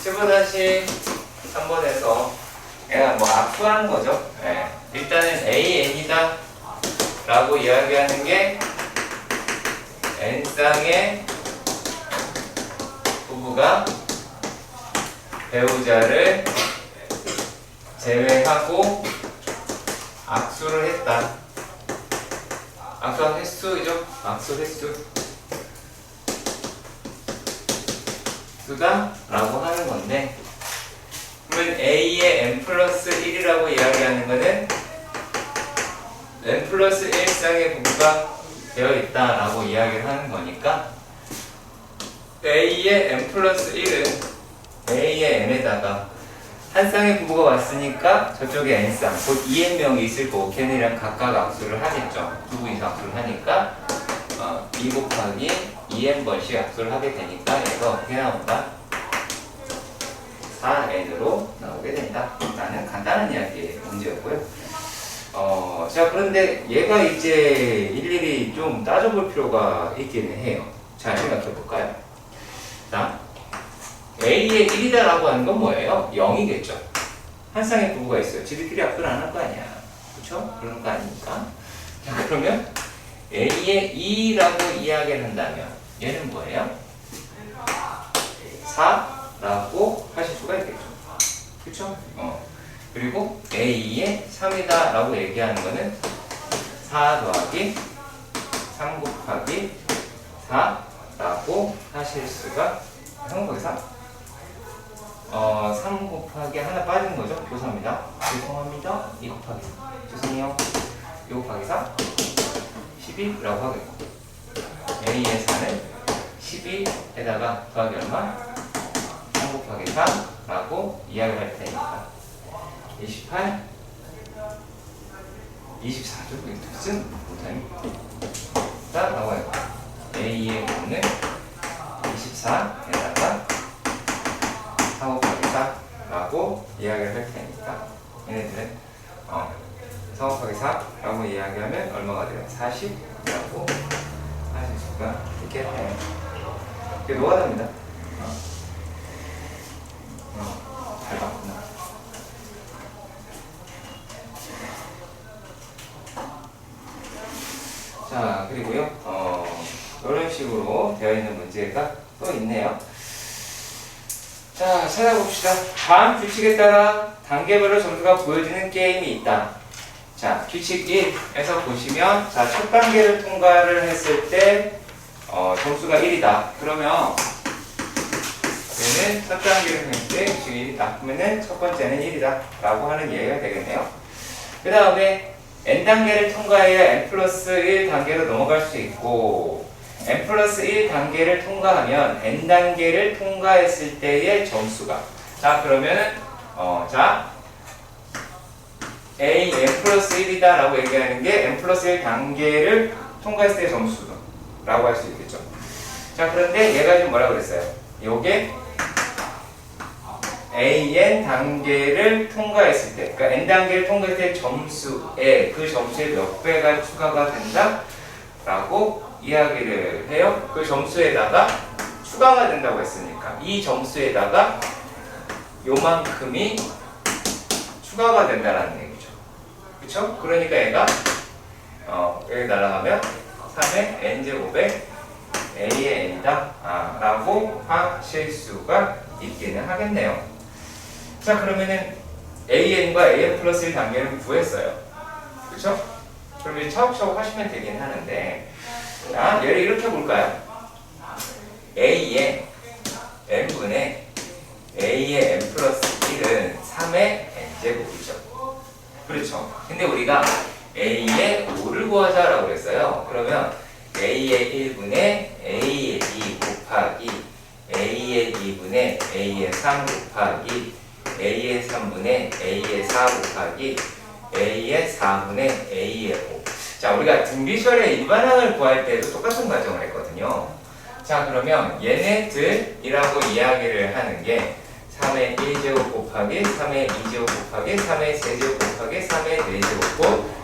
15-3번에서 얘가 뭐 압수하는 거죠. 네. 일단은 AN이다 라고 이야기하는 게 N쌍의 부부가 배우자를 제외하고 악수를 했다. 악수한 횟수죠. 악수 횟수. 수다 라고 하는 건데, 그러면 A의 n 플러스 1이라고 이야기하는 거는 n 플러스 1쌍의 부부가 되어 있다 라고 이야기를 하는 거니까 A의 n 플러스 1은 A의 n에다가 한 쌍의 부부가 왔으니까 저쪽에 n쌍, 곧 2n명이 있을 거고 걔네랑 각각 악수를 하겠죠. 두 분이서 악수를 하니까 2 곱하기 2n번씩 악수를 하게 되니까 얘가 어떻게 나온다? 4n으로 나오게 된다 라는 간단한 이야기의 문제였고요. 자, 그런데 얘가 이제 일일이 좀 따져볼 필요가 있기는 해요. 잘 생각해 볼까요? 자, A의 1이다 라고 하는 건 뭐예요? 0이겠죠. 한 쌍의 부부가 있어요. 지들끼리 악수를 안 할 거 아니야. 그쵸? 그런 거 아닙니까? 자, 그러면 A의 2라고 이야기를 한다면 얘는 뭐예요? 4라고 하실 수가 있겠죠. 그쵸? 그리고 A의 3이다 라고 얘기하는 거는 4 더하기 3 곱하기 4 라고 하실 수가 3 곱하기 3 3 곱하기 하나 빠진 거죠? 교사입니다. 죄송합니다. 2 곱하기 4 죄송해요. 2 곱하기 4 12라고 하겠고 A의 4는 12에다가 더하기 얼마? 3 곱하기 4라고 이야기를 할 테니까 28 24죠? 이게 무슨 못하니? 라고 해요. A의 5는 24에다가 4 곱하기 4라고 이야기를 할 테니까 얘네들은 4 곱하기 4라고 이야기하면 얼마가 돼요? 40이라고 하실 수가 있겠네요. 이게 노가다입니다. 잘 봤구나. 자, 그리고요, 이런 식으로 되어 있는 문제가 또 있네요. 자, 찾아봅시다. 다음 규칙에 따라 단계별로 점수가 보여지는 게임이 있다. 자, 규칙 1에서 보시면, 자, 첫 단계를 통과를 했을 때, 점수가 1이다. 그러면, 얘는 첫 단계를 했을 때 규칙이 1이다. 그러면은 첫 번째는 1이다. 라고 하는 이해가 되겠네요. 그 다음에, n단계를 통과해야 n 플러스 1 단계로 넘어갈 수 있고, n 플러스 1 단계를 통과하면 n단계를 통과했을 때의 점수가. 자, 그러면은, A n 플러스 1이다 라고 얘기하는 게 n 플러스 1 단계를 통과했을 때의 점수라고 할 수 있겠죠. 자, 그런데 얘가 지금 뭐라고 그랬어요? 요게 AN 단계를 통과했을 때, 그러니까 N 단계를 통과했을 때 점수에, 그 점수에 몇 배가 추가가 된다? 라고 이야기를 해요. 그 점수에다가 추가가 된다고 했으니까 이 점수에다가 요만큼이 추가가 된다는 얘기죠. 그쵸? 그러니까 얘가 여기 날아가면 3의 n제곱에 a의 n이다 라고 하실 수가 있기는 하겠네요. 자, 그러면은 AN과 AN 플러스 1 단계를 구했어요. 그쵸? 그럼 이제 차곡차곡 하시면 되긴 하는데, 자, 얘를 이렇게 볼까요? A의 n분의 A의 n 플러스 1은 3의 n제곱이죠. 그렇죠? 근데 우리가 A의 5를 구하자라고 그랬어요. 그러면 A의 1분의 A의 2 곱하기 A의 2분의 A의 3 곱하기 A의 3분의 A의 4 곱하기 A의 4분의 A의 5. 자, 우리가 등비설의 일반항을 구할 때도 똑같은 과정을 했거든요. 자, 그러면 얘네들이라고 이야기를 하는 게 3의 1제곱 곱하기 3의 2제곱 곱하기 3의 세제곱 곱하기 3의 4제곱 곱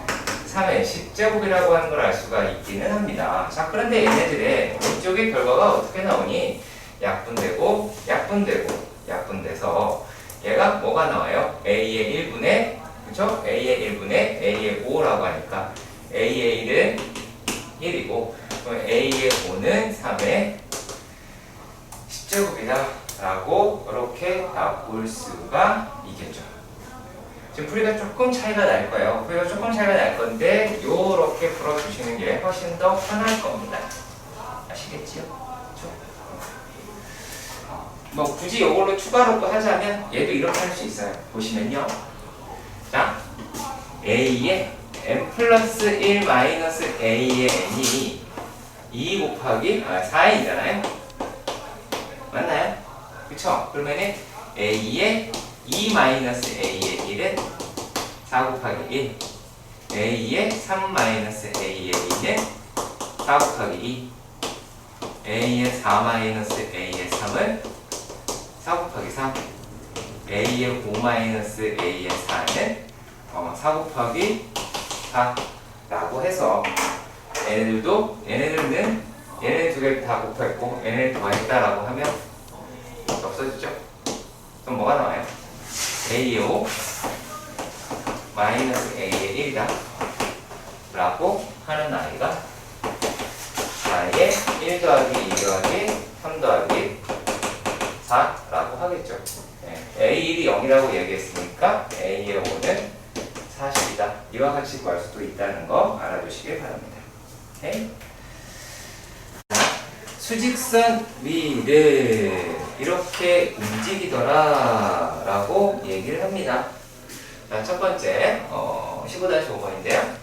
3의 10제곱이라고 하는 걸 알 수가 있기는 합니다. 자, 그런데 얘네들의 이쪽의 결과가 어떻게 나오니? 약분되고 약분되고 약분돼서 얘가 뭐가 나와요? A의 1분의 그쵸? A의 1분의 A의 5라고 하니까 A의 1은 1이고 A의 5는 3의 10제곱이다 라고 이렇게 다 볼 수가 있겠죠. 지금 풀이가 조금 차이가 날 거예요. 풀이가 조금 차이가 날 건데 요렇게 풀어주시는 게 훨씬 더 편할 겁니다. 아시겠지요? 그렇죠? 뭐 굳이 이걸로 추가로 또 하자면 얘도 이렇게 할 수 있어요. 보시면요. 자, A의 n 플러스 1 마이너스 A의 n이 2 곱하기 4n이잖아요. 맞나요? 그쵸? 그러면은 A의 2 마이너스 A의 1은 4 곱하기 1 A의 3 마이너스 A의 2는 4 곱하기 2 A의 4 마이너스 A의 3은 4 곱하기 3 A의 5 마이너스 A의 4는 4 곱하기 4 라고 해서 얘네들 두 개를 다 곱했고 얘네를 더했다 라고 하면 없어지죠? 그럼 뭐가 나와요? A의 5 마이너스 A의 1이다 라고 하는 아이가 나의 1 더하기 2 더하기 3 더하기 4 라고 하겠죠. A1이 0이라고 얘기했으니까 A의 5는 40이다. 이와 같이 구할 수도 있다는 거 알아두시길 바랍니다. 오케이? 수직선 위를 이렇게 움직이더라 라고 얘기를 합니다. 자, 첫 번째 15-5번인데요.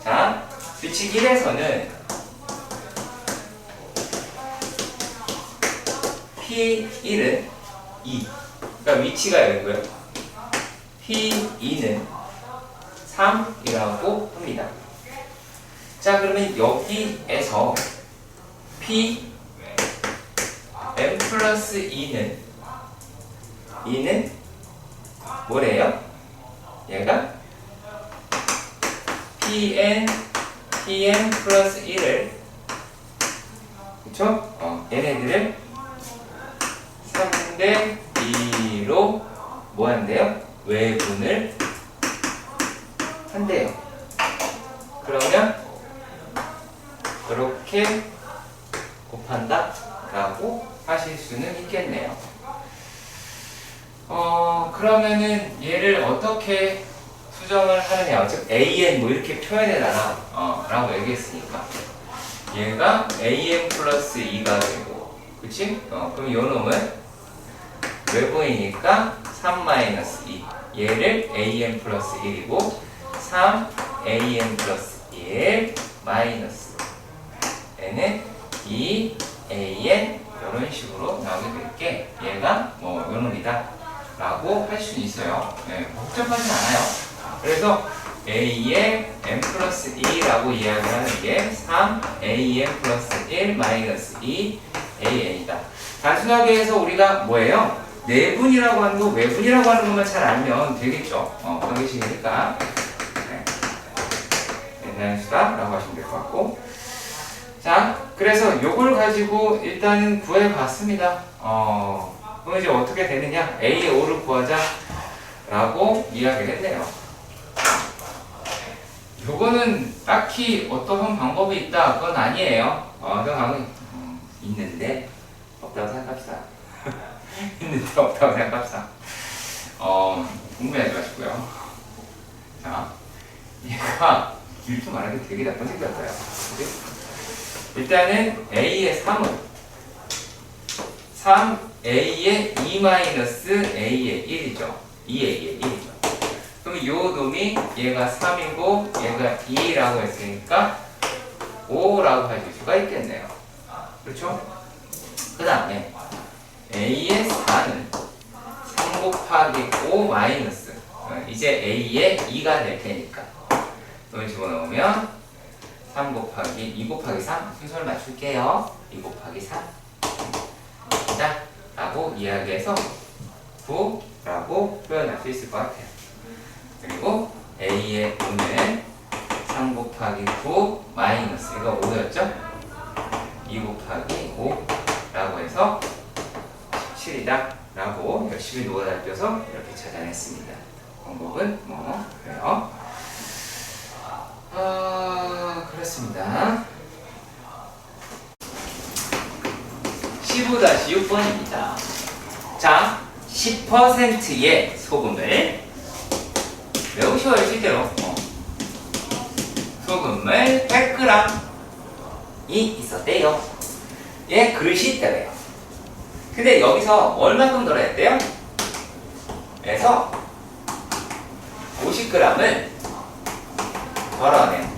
자, 규칙 1에서는 P1은 2, 그러니까 위치가 여기고요. P2는 3이라고 합니다. 자, 그러면 여기에서 P n 플러스 2는 뭐래요? 얘가 Pn 플러스 1을 그쵸? 얘네들을 3대 2로 뭐 한대요? 외분을 한대요. 그러면 그렇게 곱한다 라고 하실 수는 있겠네요. 그러면은 얘를 어떻게 수정을 하느냐. 즉 AN 뭐 이렇게 표현해놔라 라고 얘기했으니까 얘가 AN 플러스 2가 되고 그치? 그럼 요 놈은 외분이니까 3 마이너스 2 얘를 AN 플러스 1이고 3 AN 플러스 1 마이너스 얘는 2 AN 이런 식으로 나오게 될 게 얘가 뭐 요놈이다 라고 할 수 있어요. 네, 복잡하진 않아요. 그래서 A의 n 플러스 2라고 이야기하는 게 3 AN 플러스 1 마이너스 2 AN이다. 단순하게 해서 우리가 뭐예요? 내분이라고 하는 거, 외분이라고 하는 것만 잘 알면 되겠죠. 그런 게 식이니까. 네. 옛날 수다라고 하시면 될 것 같고. 자, 그래서 요걸 가지고 일단은 구해봤습니다. 그럼 이제 어떻게 되느냐? A의 5를 구하자 라고 이야기를 했네요. 요거는 딱히 어떠한 방법이 있다 그건 아니에요. 그런 방법이 있는데 없다고 생각합시다. 있는데 없다고 생각합시다. 궁금해하지 마시고요. 자, 얘가 이렇게 말하기 되게 나쁜 생각이었어요. 일단은 A의 3은 3 A의 2 마이너스 A의 1이죠. 2A의 1이죠. 그럼 요 놈이 얘가 3이고 얘가 2라고 했으니까 5라고 하실 수가 있겠네요. 그렇죠? 그 다음에 A의 4는 3 곱하기 5 마이너스 이제 A의 2가 될 테니까 또 집어넣으면 3 곱하기 2 곱하기 3 순서를 맞출게요. 2 곱하기 3 자, 라고 이야기해서 9라고 표현할 수 있을 것 같아요. 그리고 A의 5는 3 곱하기 9 마이너스 이거 5였죠? 2 곱하기 5라고 해서 17이다 라고 열심히 노가다펴서 이렇게 찾아냈습니다. 방법은 뭐 그래요. 그렇습니다. 15-6번입니다. 자, 10%의 소금을 매우 쉬워요, 실제로. 소금을 100g이 있었대요. 얘 그릇이 있다래요. 근데 여기서 얼마큼 덜어야 했대요? 그래서 50g을 덜어내.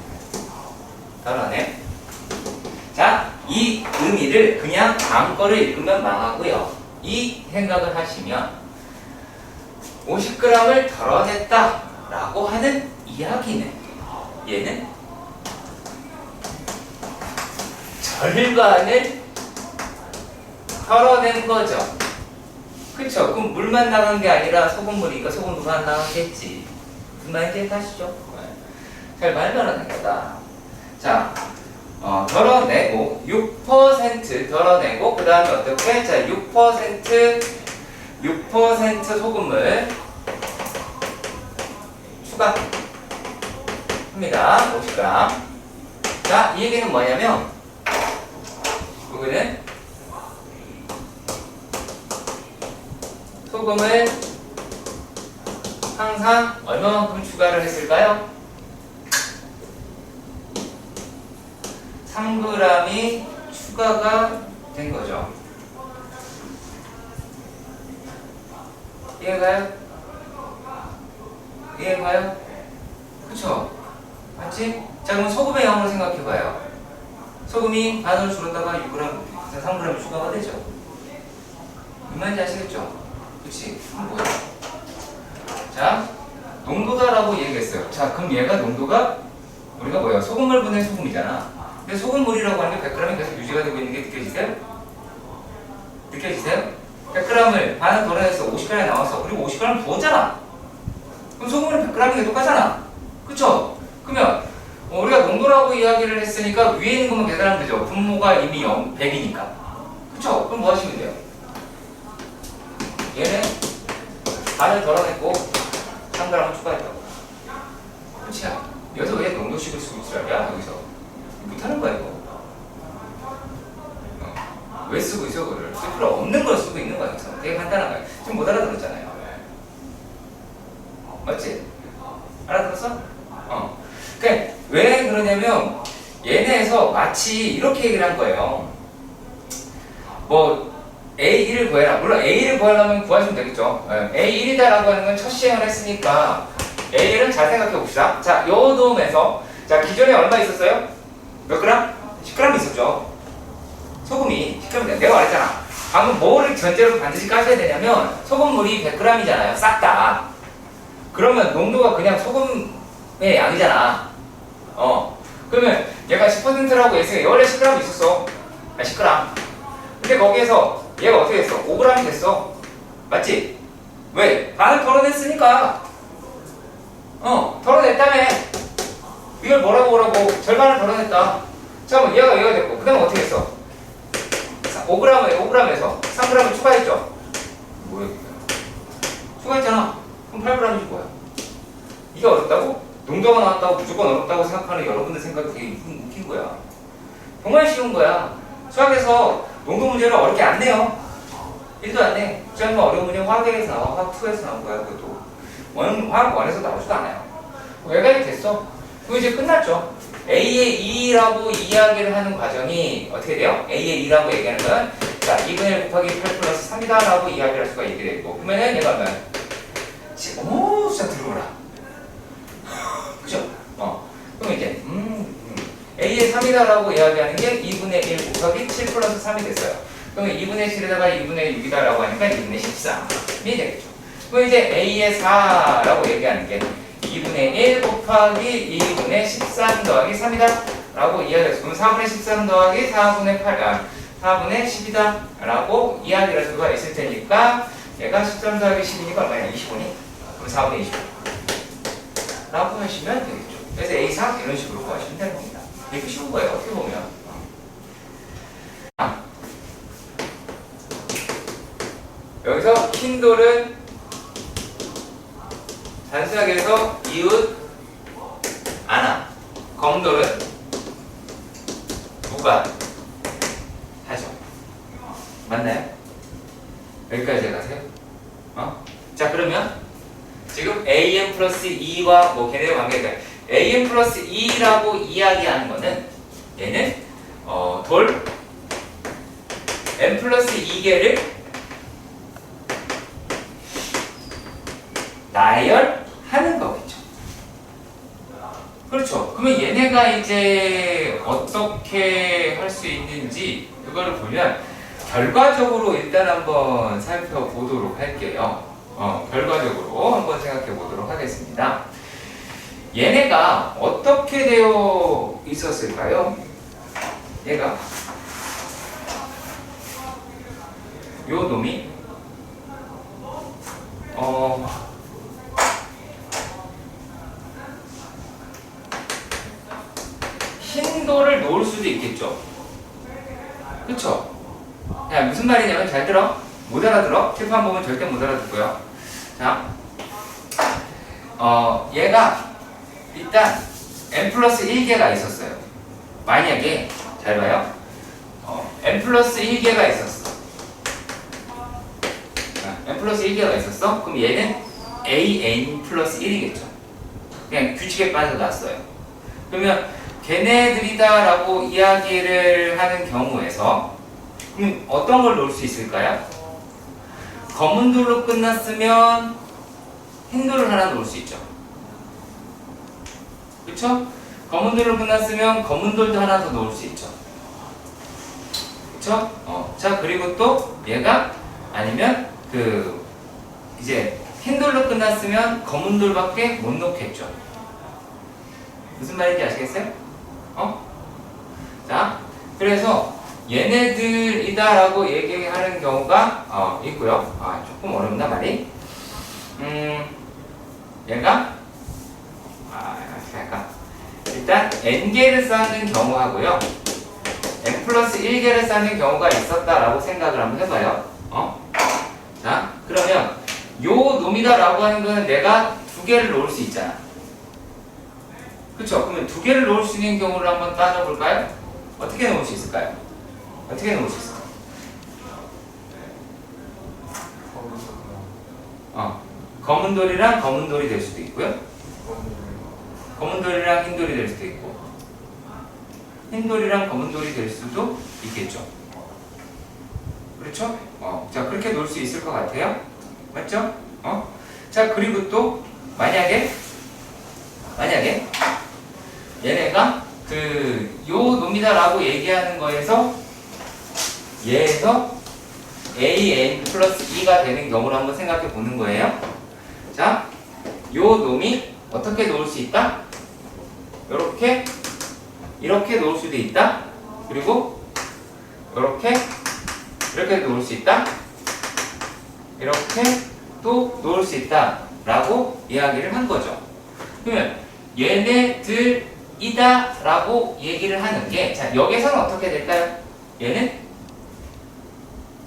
자, 이 의미를 그냥 다음 거를 읽으면 망하고요. 이 생각을 하시면 50g을 덜어냈다 라고 하는 이야기는 얘는 절반을 덜어낸 거죠. 그쵸? 그럼 물만 나간 게 아니라 소금물이니까 소금물만 나갔겠지. 무슨 말인지 아시죠? 절반을 덜어낸 거다. 자, 덜어내고 6% 덜어내고 그 다음에 어떻게? 자, 6% 소금을 추가합니다. 50g. 자, 이 얘기는 뭐냐면 여기는 소금을 항상 얼마만큼 추가를 했을까요? 3g이 추가가 된 거죠. 이해가요? 이해가요? 그쵸? 맞지? 자, 그럼 소금의 양으로 생각해봐요. 소금이 반으로 줄었다가 6g, 3g 추가가 되죠. 무슨 말인지 아시겠죠? 그치? 뭐야? 자, 농도다라고 얘기했어요. 자, 그럼 얘가 농도가 우리가 뭐야? 소금물 분의 소금이잖아. 근데 소금물이라고 하는 게 100g이 계속 유지가 되고 있는 게 느껴지세요? 느껴지세요? 100g을 반을 덜어내서 50g이 나와서 그리고 50g을 부었잖아. 그럼 소금물은 100g이 똑같잖아. 그쵸? 그러면 우리가 농도라고 이야기를 했으니까 위에 있는 것만 계산하면 되죠. 분모가 이미 100이니까. 그쵸? 그럼 뭐 하시면 돼요? 얘는 반을 덜어냈고 3g을 추가했다고. 그치야? 여기서 왜 농도식을 쓰고 있으라냐? 여기서 못하는 거야 이거. 왜 쓰고 있어 그걸? 쓸 필요 없는 걸 쓰고 있는 거야. 여기서. 되게 간단한 거야. 지금 못 알아들었잖아요. 맞지? 알아들었어? 그러니까 왜 그러냐면 얘네에서 마치 이렇게 얘기를 한 거예요. 뭐 A1을 구해라. 물론 A1을 구하려면 구하시면 되겠죠. A1이다라고 하는 건 첫 시행을 했으니까 A1은 잘 생각해 봅시다. 자, 요 놈에서 자, 기존에 얼마 있었어요? 몇 그램? 10g 있었죠. 소금이 10g. 내가 말했잖아. 방금 뭐를 전제로 반드시 까셔야 되냐면 소금물이 100g이잖아요. 싹 다. 그러면 농도가 그냥 소금의 양이잖아. 그러면 얘가 10%라고 했으니까 원래 10g 있었어. 10g. 근데 거기에서 얘가 어떻게 됐어? 5g이 됐어. 맞지? 왜? 반을 덜어냈으니까. 덜어냈다며. 이걸 뭐라고 절반을 덜어냈다. 잠깐만 얘가 됐고 그 다음에 어떻게 했어? 5g에서 3g을 추가했죠? 뭐야 이게? 추가했잖아. 그럼 8g이지 뭐야? 이게 어렵다고? 농도가 나왔다고 무조건 어렵다고 생각하는 여러분들 생각이 되게 웃긴 거야. 정말 쉬운 거야. 수학에서 농도 문제를 어렵게 안 내요. 1도 안 내. 제일 어려운 문제 화학에서 나와. 화학 2에서 나온 거야. 그것도. 화학 1에서 나오지도 않아요. 외곽이 됐어. 그럼 이제 끝났죠. A의 2라고 이야기를 하는 과정이 어떻게 돼요? A의 2라고 얘기하는 건 자, 2분의 1 곱하기 8 플러스 3이다 라고 이야기할 수가 있게 되고 그러면은 얘가 얼마야? 진짜 들어오라. 그죠? 그럼 이제 A의 3이다 라고 이야기하는 게 2분의 1 곱하기 7 플러스 3이 됐어요. 그러면 2분의 7에다가 2분의 6이다 라고 하니까 2분의 13이 되겠죠. 그럼 이제 A의 4라고 얘기하는 게 2분의 1 곱하기 2분의 13 더하기 3이다 라고 이야기했어요. 그럼 4분의 13 더하기 4분의 8, 4분의 10이다 라고 이야기를 할 수가 있을 테니까 얘가 13 더하기 10이니까 얼마냐? 25니? 그럼 4분의 25 라고 하시면 되겠죠. 그래서 A상 이런 식으로 구하시면 되는 겁니다. 되게 쉬운 거예요. 어떻게 보면. 여기서 흰 돌은 단순하게 해서 이웃 아나, 검은 돌은 누가 하죠. 맞나요? 여기까지 가세요. 자, 그러면 지금 am 플러스 2와 뭐 걔네 관계가 am 플러스 2라고 이야기하는 거는 얘는 돌 m 플러스 2개를 나열하는 거겠죠. 그렇죠. 그러면 얘네가 이제 어떻게 할 수 있는지 그거를 보면 결과적으로 일단 한번 살펴보도록 할게요. 결과적으로 한번 생각해 보도록 하겠습니다. 얘네가 어떻게 되어 있었을까요? 얘가 요 놈이 흰 돌을 놓을 수도 있겠죠. 그쵸? 야, 무슨 말이냐면 잘 들어. 못 알아들어. 칠판 보면 절대 못 알아듣고요. 자, 얘가 일단 n 플러스 1개가 있었어요. 만약에 잘 봐요. n 플러스 1개가 있었어. n 플러스 1개가 있었어. 그럼 얘는 an 플러스 1이겠죠. 그냥 규칙에 빠져났어요. 그러면 걔네들이다 라고 이야기를 하는 경우에서 그럼 어떤 걸 놓을 수 있을까요? 검은 돌로 끝났으면 흰 돌을 하나 놓을 수 있죠. 그쵸? 검은 돌로 끝났으면 검은 돌도 하나 더 놓을 수 있죠. 그쵸? 자, 그리고 또 얘가 아니면 이제 흰 돌로 끝났으면 검은 돌밖에 못 놓겠죠. 무슨 말인지 아시겠어요? 자, 그래서 얘네들이다 라고 얘기하는 경우가 있고요. 조금 어렵나 말이? 얘가 잠깐 일단 n개를 쌓는 경우하고요 n 플러스 1개를 쌓는 경우가 있었다라고 생각을 한번 해봐요. 자, 그러면 요 놈이다 라고 하는 거는 내가 2개를 놓을 수 있잖아. 그쵸? 그러면 2개를 놓을 수 있는 경우를 한번 따져볼까요? 어떻게 놓을 수 있을까요? 어떻게 놓을 수 있을까요? 검은 돌이랑 검은 돌이 될 수도 있고요. 검은 돌이랑 흰 돌이 될 수도 있고, 흰 돌이랑 검은 돌이 될 수도 있겠죠. 그렇죠? 자, 그렇게 놓을 수 있을 것 같아요. 맞죠? 자, 그리고 또 만약에 얘네가 요 놈이다라고 얘기하는 거에서 얘에서 an 플러스 2가 되는 경우를 한번 생각해 보는 거예요. 자, 요 놈이 어떻게 놓을 수 있다? 이렇게 놓을 수도 있다. 그리고 이렇게 놓을 수 있다. 이렇게 또 놓을 수 있다 라고 이야기를 한 거죠. 그러면 얘네들이다 라고 얘기를 하는 게, 자, 여기서는 어떻게 될까요? 얘는,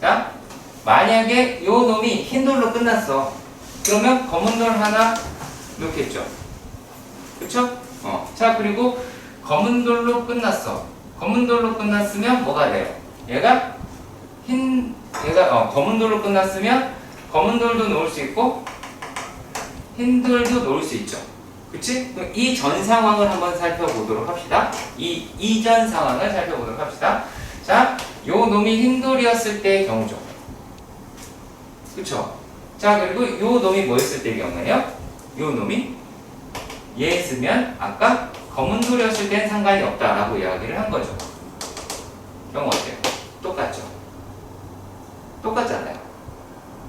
자, 만약에 요 놈이 흰 돌로 끝났어. 그러면 검은 돌 하나 놓겠죠. 그쵸? 자, 그리고 검은 돌로 끝났어. 검은 돌로 끝났으면 뭐가 돼요? 얘가 검은 돌로 끝났으면 검은 돌도 놓을 수 있고 흰 돌도 놓을 수 있죠. 그치? 이 전 상황을 한번 살펴보도록 합시다. 이 이전 상황을 살펴보도록 합시다. 자, 요 놈이 흰 돌이었을 때의 경우죠. 그쵸? 자, 그리고 요 놈이 뭐였을 때의 경우예요? 요 놈이 얘였으면 아까 검은 돌이었을 땐 상관이 없다라고 이야기를 한 거죠. 경우 어때요? 똑같죠? 똑같잖아요.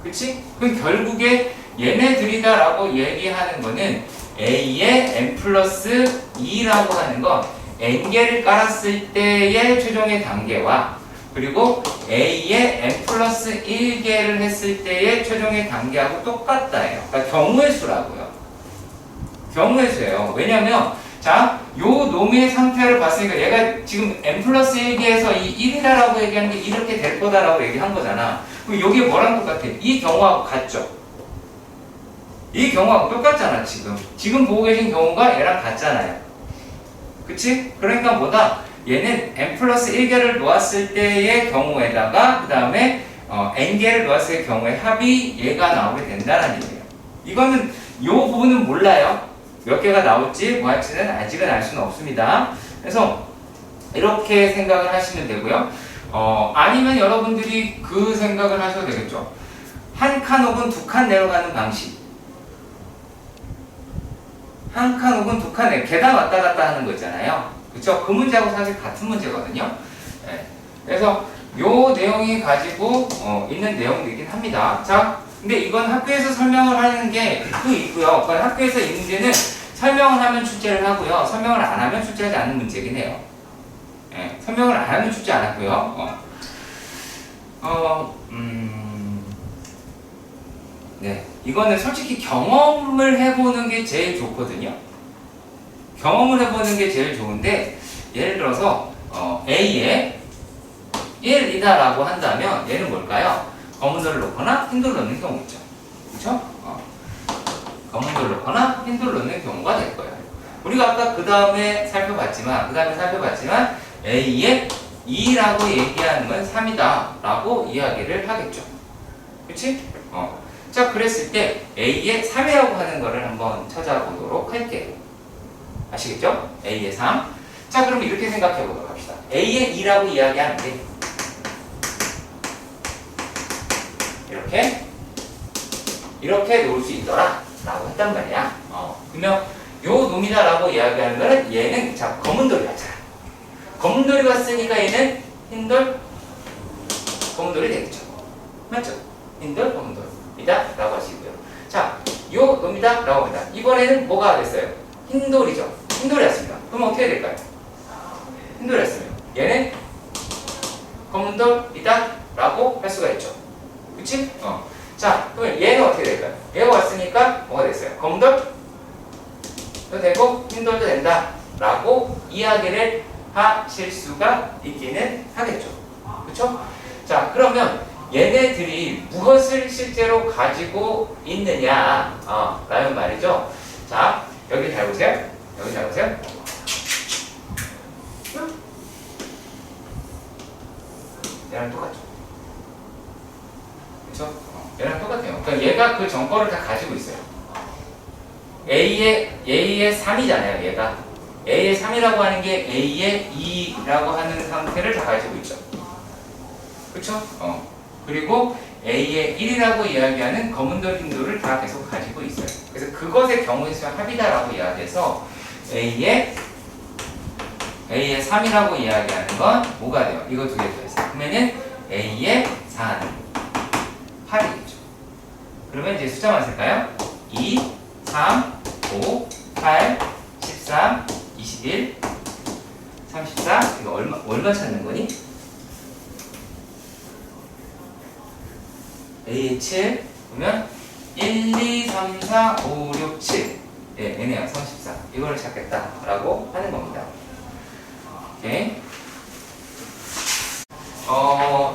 그치? 그럼 결국에 얘네들이다 라고 얘기하는 거는 A의 n 플러스 2라고 하는 건 n개를 깔았을 때의 최종의 단계와 그리고 A에 n 플러스 1개를 했을 때의 최종의 단계하고 똑같다예요. 그러니까 경우의 수라고요. 경우의 수예요. 왜냐면 자, 요 놈의 상태를 봤으니까 얘가 지금 n 플러스 1개에서 이 1이다라고 얘기하는 게 이렇게 될 거다라고 얘기한 거잖아. 그럼 여기에 뭐랑 똑같아? 이 경우하고 같죠? 이 경우하고 똑같잖아, 지금. 지금 보고 계신 경우가 얘랑 같잖아요. 그치? 그러니까 뭐다? 얘는 n 플러스 1개를 놓았을 때의 경우에다가 그 다음에 n개를 놓았을 때의 경우에 합이 얘가 나오게 된다는 얘기예요. 이거는 요 부분은 몰라요. 몇 개가 나올지 뭐 할지는 아직은 알 수는 없습니다. 그래서 이렇게 생각을 하시면 되고요. 아니면 여러분들이 그 생각을 하셔도 되겠죠. 한 칸 혹은 두 칸 내려가는 방식. 한 칸 혹은 두 칸 계단 왔다 갔다 하는 거 있잖아요. 그쵸? 그 문제하고 사실 같은 문제거든요. 네. 그래서 요 내용이 가지고 있는 내용이긴 합니다. 자, 근데 이건 학교에서 설명을 하는 게 또 있고요. 그러니까 학교에서 이 문제는 설명을 하면 출제를 하고요. 설명을 안 하면 출제하지 않는 문제긴 해요. 네. 설명을 안 하면 출제 안 하고요. 네. 이거는 솔직히 경험을 해보는 게 제일 좋거든요. 경험을 해보는 게 제일 좋은데, 예를 들어서 A에 1이다 라고 한다면 얘는 뭘까요? 검은 돌을 놓거나 흰 돌을 넣는 경우 있죠. 그쵸? 검은 돌을 놓거나 흰 돌을 넣는 경우가 될 거예요. 우리가 아까 그 다음에 살펴봤지만 A에 2라고 얘기하는 건 3이다 라고 이야기를 하겠죠. 그치? 자, 그랬을 때 A에 3이라고 하는 거를 한번 찾아보도록 할게요. 아시겠죠? A에 3. 자, 그럼 이렇게 생각해 보도록 합시다. A에 2라고 이야기하는데 이렇게 놓을 수 있더라 라고 했단 말이야. 그러면 요 놈이다 라고 이야기하는 거는 얘는 자, 검은 돌이 왔잖아. 검은 돌이 왔으니까 얘는 흰 돌, 검은 돌이 되겠죠. 맞죠? 흰 돌, 검은 돌이다 라고 하시고요. 자, 요 놈이다 라고 합니다. 이번에는 뭐가 됐어요? 흰 돌이죠. 흰 돌이 왔습니다. 그럼 어떻게 될까요? 흰 돌이 왔으면 얘는 검은 돌이다 라고 할 수가 있죠. 그치? 자, 그러면 얘는 어떻게 될까요? 얘가 왔으니까 뭐가 됐어요? 검은 돌도 되고 흰 돌도 된다 라고 이야기를 하실 수가 있기는 하겠죠. 그쵸? 자, 그러면 얘네들이 무엇을 실제로 가지고 있느냐 라는 말이죠. 자, 여기 잘 보세요. 여기 잘 보세요. 얘랑 똑같죠. 그쵸? 얘랑 똑같아요. 그러니까 얘가 그 정보를 다 가지고 있어요. A의 3이잖아요, 얘가. A의 3이라고 하는 게 A의 2라고 하는 상태를 다 가지고 있죠. 그쵸? 그리고 A의 1이라고 이야기하는 검은 돌, 흰 돌을 다 계속 가지고 있어요. 그래서 그것의 경우의 수 합이다라고 이야기해서 A의 3이라고 이야기하는 건 뭐가 돼요? 이거 두 개 더했어요. 그러면은 A의 4는 8이겠죠. 그러면 이제 숫자만 쓸까요? 2, 3, 5, 8, 13, 21, 34. 이거 얼마 찾는 거니? A의 7. 그러면 1, 2, 3, 4, 5, 6, 7. 예, 얘네요. 34. 이거를 찾겠다라고 하는 겁니다. 오케이.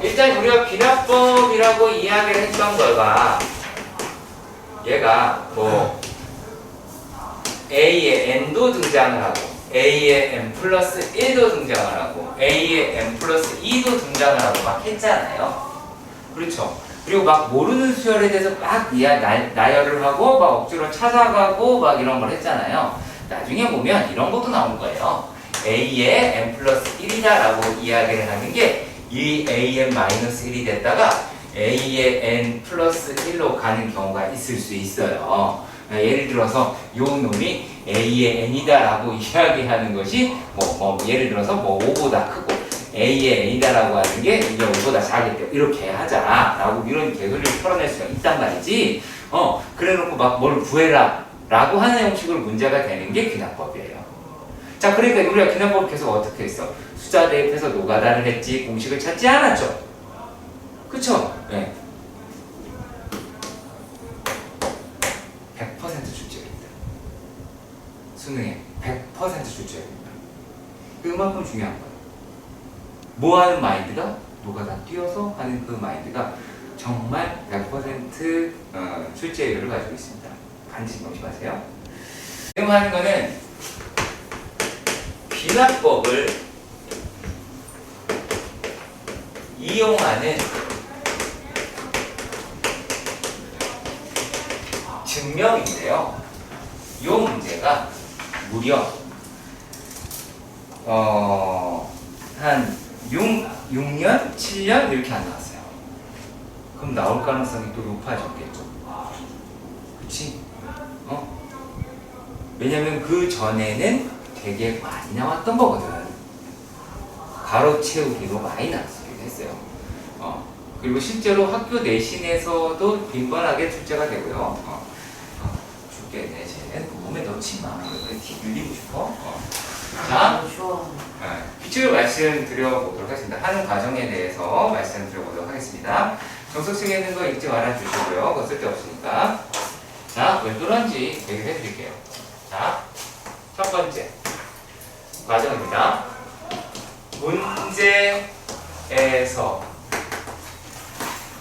일단 우리가 비례법이라고 이야기를 했던 거가 얘가 뭐 A에 n도 등장을 하고 A에 n 플러스 1도 등장을 하고 A에 n 플러스 2도 등장을 하고 막 했잖아요. 그렇죠. 그리고 막 모르는 수열에 대해서 막 나열을 하고 막 억지로 찾아가고 막 이런 걸 했잖아요. 나중에 보면 이런 것도 나온 거예요. A에 n 플러스 1이다 라고 이야기를 하는 게 이 A에 마이너스 1이 됐다가 A에 n 플러스 1로 가는 경우가 있을 수 있어요. 예를 들어서 요 놈이 A의 n이다 라고 이야기하는 것이 예를 들어서 5보다 크고 A의 n이다 라고 하는 게 이제 5보다 작겠다 이렇게 하자 라고 이런 개소리를 털어낼 수가 있단 말이지. 그래 놓고 막 뭘 구해라 라고 하는 형식으로 문제가 되는 게 귀납법이에요. 자, 그러니까 우리가 기납법 계속 어떻게 했어? 숫자 대입해서 노가다를 했지 공식을 찾지 않았죠. 그쵸? 네. 100% 출제입니다. 수능에 100% 출제입니다. 그만큼 중요한 거예요. 뭐 하는 마인드가? 노가다 뛰어서 하는 그 마인드가 정말 100% 출제율을 가지고 있습니다. 반드시 명심하세요. 지금 하는 거는 귀납법을 이용하는 증명인데요. 이 문제가 무려 한 6년, 7년 이렇게 안 나왔어요. 그럼 나올 가능성이 또 높아졌겠죠. 그치? 왜냐면 그 전에는 되게 많이 나왔던 거거든. 가로 채우기로 많이 나왔기도 했어요. 그리고 실제로 학교 내신에서도 빈번하게 출제가 되고요. 죽겠네, 쟤는 몸에 넣지 마. 왜 티 늘리고 싶어? 자, 규칙을 말씀드려보도록 하겠습니다. 하는 과정에 대해서 말씀드려보도록 하겠습니다. 정석식에 있는 거 읽지 말아주시고요. 그거 쓸데없으니까. 자, 왜 그런지 얘기를 해드릴게요. 자, 첫 번째 과정입니다. 문제에서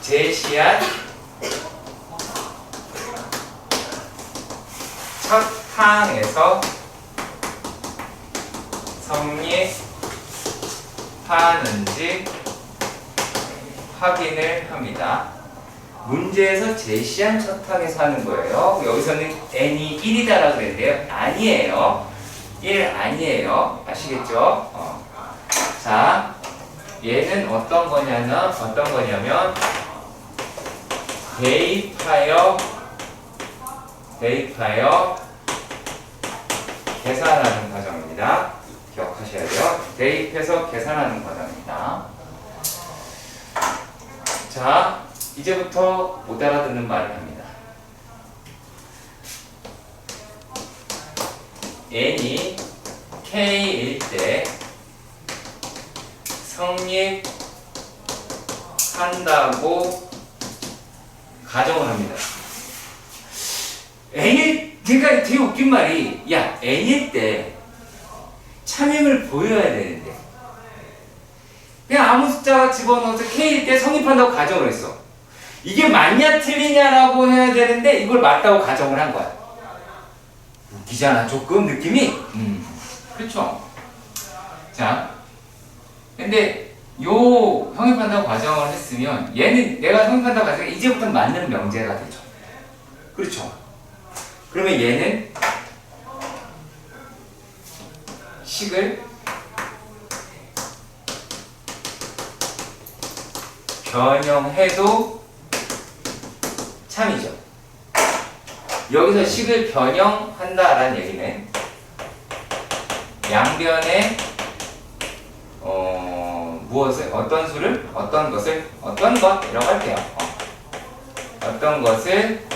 제시한 첫 항에서 성립하는지 확인을 합니다. 문제에서 제시한 첫 항에서 하는 거예요. 여기서는 n이 1이다라고 그랬는데요. 아니에요. 1 아니에요. 아시겠죠? 자, 얘는 어떤 거냐면 대입하여 계산하는 과정입니다. 기억하셔야 돼요. 대입해서 계산하는 과정입니다. 자, 이제부터 못 알아듣는 말을 합니다. n이 k일 때 성립한다고 가정을 합니다. 그러니까 되게 웃긴 말이, 야, n일 때 참임을 보여야 되는데 그냥 아무 숫자 집어넣어서 k일 때 성립한다고 가정을 했어. 이게 맞냐 틀리냐라고 해야 되는데 이걸 맞다고 가정을 한 거야. 웃기잖아 조금 느낌이. 그렇죠. 자, 근데 요 성립한다고 가정을 했으면 얘는 내가 성립한다고 가정해 이제부터 맞는 명제가 되죠. 그렇죠. 그러면 얘는 식을 변형해도 참이죠. 여기서 식을 변형한다라는 얘기는 양변에 무엇을 어떤 수를 어떤 것이라고 할게요. 어떤 것을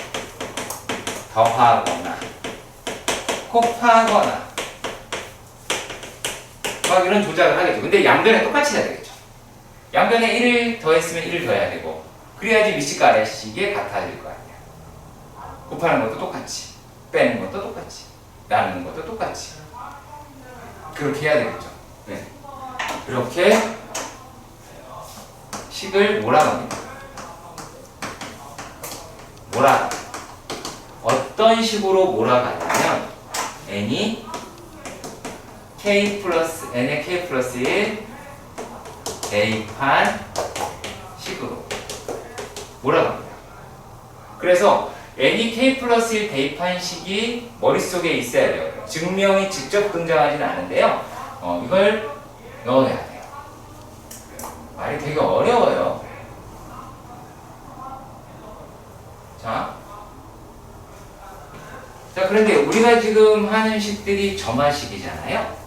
더하거나 곱하거나 막 이런 조작을 하겠죠. 근데 양변에 똑같이 해야 되겠죠. 양변에 1을 더했으면 1을 더해야 되고 그래야지 위식과 아래식이 같아질 거 아니야. 곱하는 것도 똑같이, 빼는 것도 똑같이, 나누는 것도 똑같이. 그렇게 해야 되겠죠. 네. 그렇게 식을 몰아갑니다. 어떤 식으로 몰아가냐면 n이 n의 k 플러스 1 대입한 식으로 몰아갑니다. 그래서 n이 k 플러스 1 대입한 식이 머릿속에 있어야 돼요. 증명이 직접 등장하지는 않은데요. 이걸 넣어야 돼요. 말이 되게 어려워요. 자, 그런데 우리가 지금 하는 식들이 점화식이잖아요.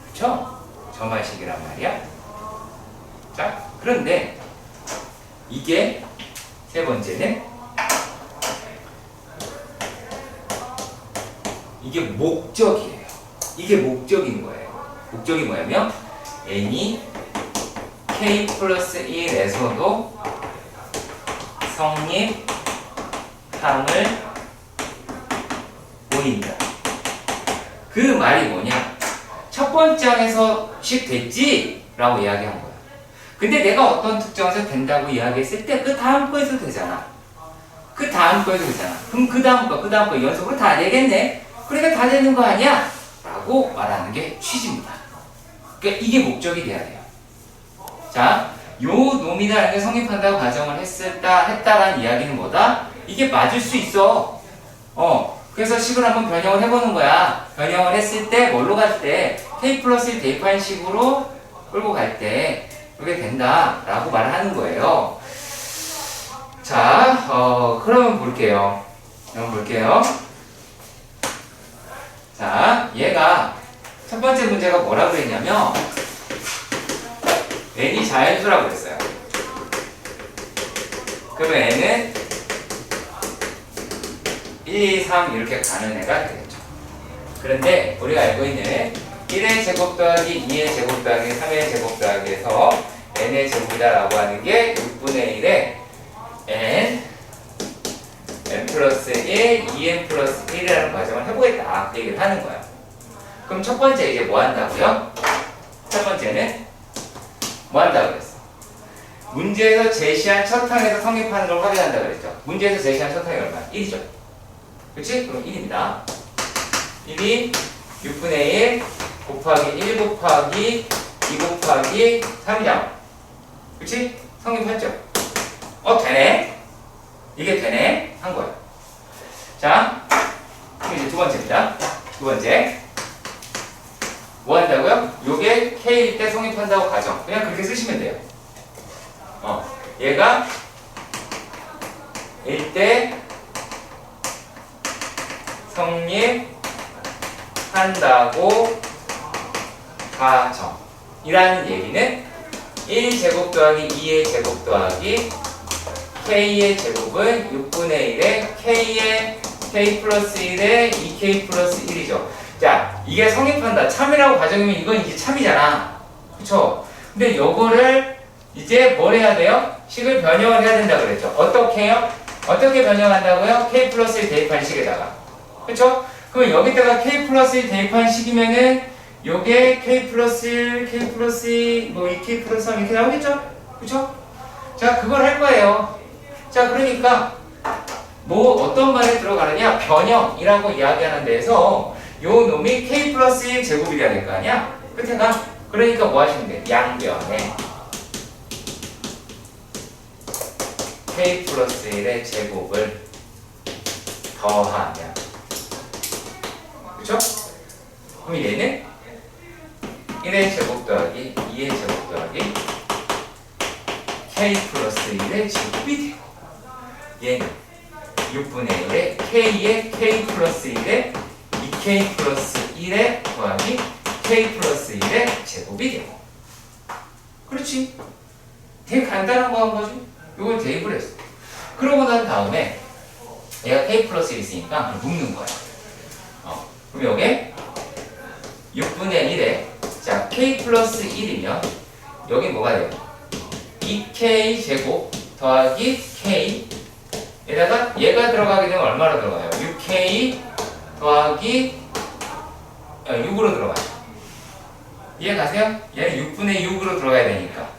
그쵸? 점화식이란 말이야. 자, 그런데 이게 세 번째는 이게 목적이에요. 이게 목적인 거예요. 목적이 뭐냐면 n이 k 플러스 1에서도 성립함을 보인다. 그 말이 뭐냐? 첫 번째 항에서 식 됐지? 라고 이야기한 거야. 근데 내가 어떤 특정에서 된다고 이야기했을 때 그 다음 거에서 되잖아. 그 다음 거에서 되잖아. 그럼 그 다음 거 연속으로 다 되겠네? 그러니까 다 되는 거 아니야? 라고 말하는 게 취지입니다. 그러니까 이게 목적이 돼야 돼요. 자, 요 놈이라는 게 성립한다고 가정을 했다라는 이야기는 뭐다? 이게 맞을 수 있어. 그래서 식을 한번 변형을 해보는 거야. 변형을 했을 때, 뭘로 갈 때, k 플러스 1 대입한 식으로 끌고 갈 때, 이게 된다라고 말을 하는 거예요. 자, 그러면 볼게요. 자, 얘가 첫 번째 문제가 뭐라고 그랬냐면 n이 자연수라고 그랬어요. 그러면 n은 1, 2, 3 이렇게 가는 애가 되겠죠. 그런데 우리가 알고 있는 1의 제곱 더하기 2의 제곱 더하기 3의 제곱 더하기에서 n의 제곱이다라고 하는 게 6분의 1에 n 플러스 1, 2n 플러스 1이라는 과정을 해보겠다. 그 얘기를 하는 거야. 그럼 첫 번째 이제 뭐 한다고요? 첫 번째는 뭐 한다고 그랬어? 문제에서 제시한 첫 항에서 성립하는 걸 확인한다고 그랬죠. 문제에서 제시한 첫 항이 얼마야? 1이죠. 그치? 그럼 1입니다. 1이 6분의 1 곱하기 1 곱하기 2 곱하기 3이잖아. 그치? 성립했죠? 되네? 이게 되네? 한 거야. 자, 그럼 이제 두 번째입니다. 두 번째. 뭐 한다고요? 요게 K일 때 성립한다고 가정. 그냥 그렇게 쓰시면 돼요. 얘가 일 때 성립한다고 가정. 이라는 얘기는 1제곱 더하기 2의 제곱 더하기 K의 제곱은 6분의 1에 K의 K 플러스 1에 2K 플러스 1이죠. 자, 이게 성립한다. 참이라고 가정이면 이건 이제 참이잖아. 그쵸? 근데 요거를 이제 뭘 해야 돼요? 식을 변형을 해야 된다고 그랬죠. 어떻게 해요? 어떻게 변형한다고요? K 플러스 1 대입한 식에다가. 그쵸? 그럼 여기다가 K 플러스 1 대입한 식이면은 요게 K 플러스 1, K 플러스 2, 뭐 2K 플러스 3 이렇게 나오겠죠? 그쵸? 자, 그걸 할 거예요. 자, 그러니까 뭐 어떤 말에 들어가느냐? 변형이라고 이야기하는 데에서 요 놈이 K 플러스 1 제곱이 돼야 될 거 아니야? 끝에가? 그러니까 뭐 하시면 돼? 양변에 K 플러스 1의 제곱을 더하면. 그쵸? 그럼 얘는 1의 제곱 더하기 2의 제곱 더하기 K 플러스 1의 제곱이 되고, 얘는 6분의 1에 K의 K 플러스 1에 2K 플러스 1에 더하기 K 플러스 1의 제곱이 되고. 그렇지? 되게 간단한 거 한 거지? 이걸 대입을 했어. 그러고 난 다음에 얘가 K 플러스 1 있으니까 묶는 거야. 그럼 여기에 6분의 1에 자 K 플러스 1이면 여기 뭐가 돼요? 2K 제곱 더하기 K 에다가 얘가 들어가게 되면 얼마로 들어가요? 6K 더하기 6으로 들어가요. 이해 가세요? 얘는 6분의 6으로 들어가야 되니까.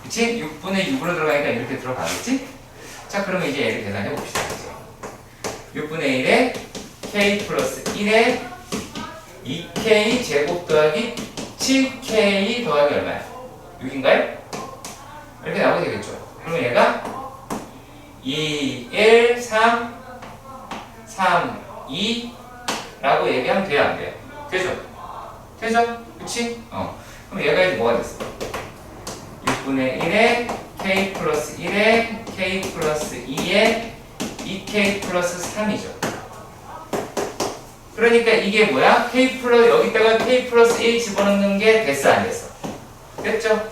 그치? 6분의 6으로 들어가니까 이렇게 들어가겠지? 자, 그러면 이제 얘를 계산해 봅시다. 6분의 1에 K 플러스 1에 2K 제곱 더하기 7K 더하기 얼마야? 6인가요? 이렇게 나오게 되겠죠. 그러면 얘가 2, 1, 3, 3, 2 라고 얘기하면 돼요, 안 돼요? 되죠? 되죠? 그치? 그럼 얘가 이제 뭐가 됐어? 6분의 1에 K 플러스 1에 K 플러스 2에 2K 플러스 3이죠. 그러니까 이게 뭐야? K 플러스, 여기다가 K 플러스 1 집어넣는 게 됐어, 안 됐어? 됐죠?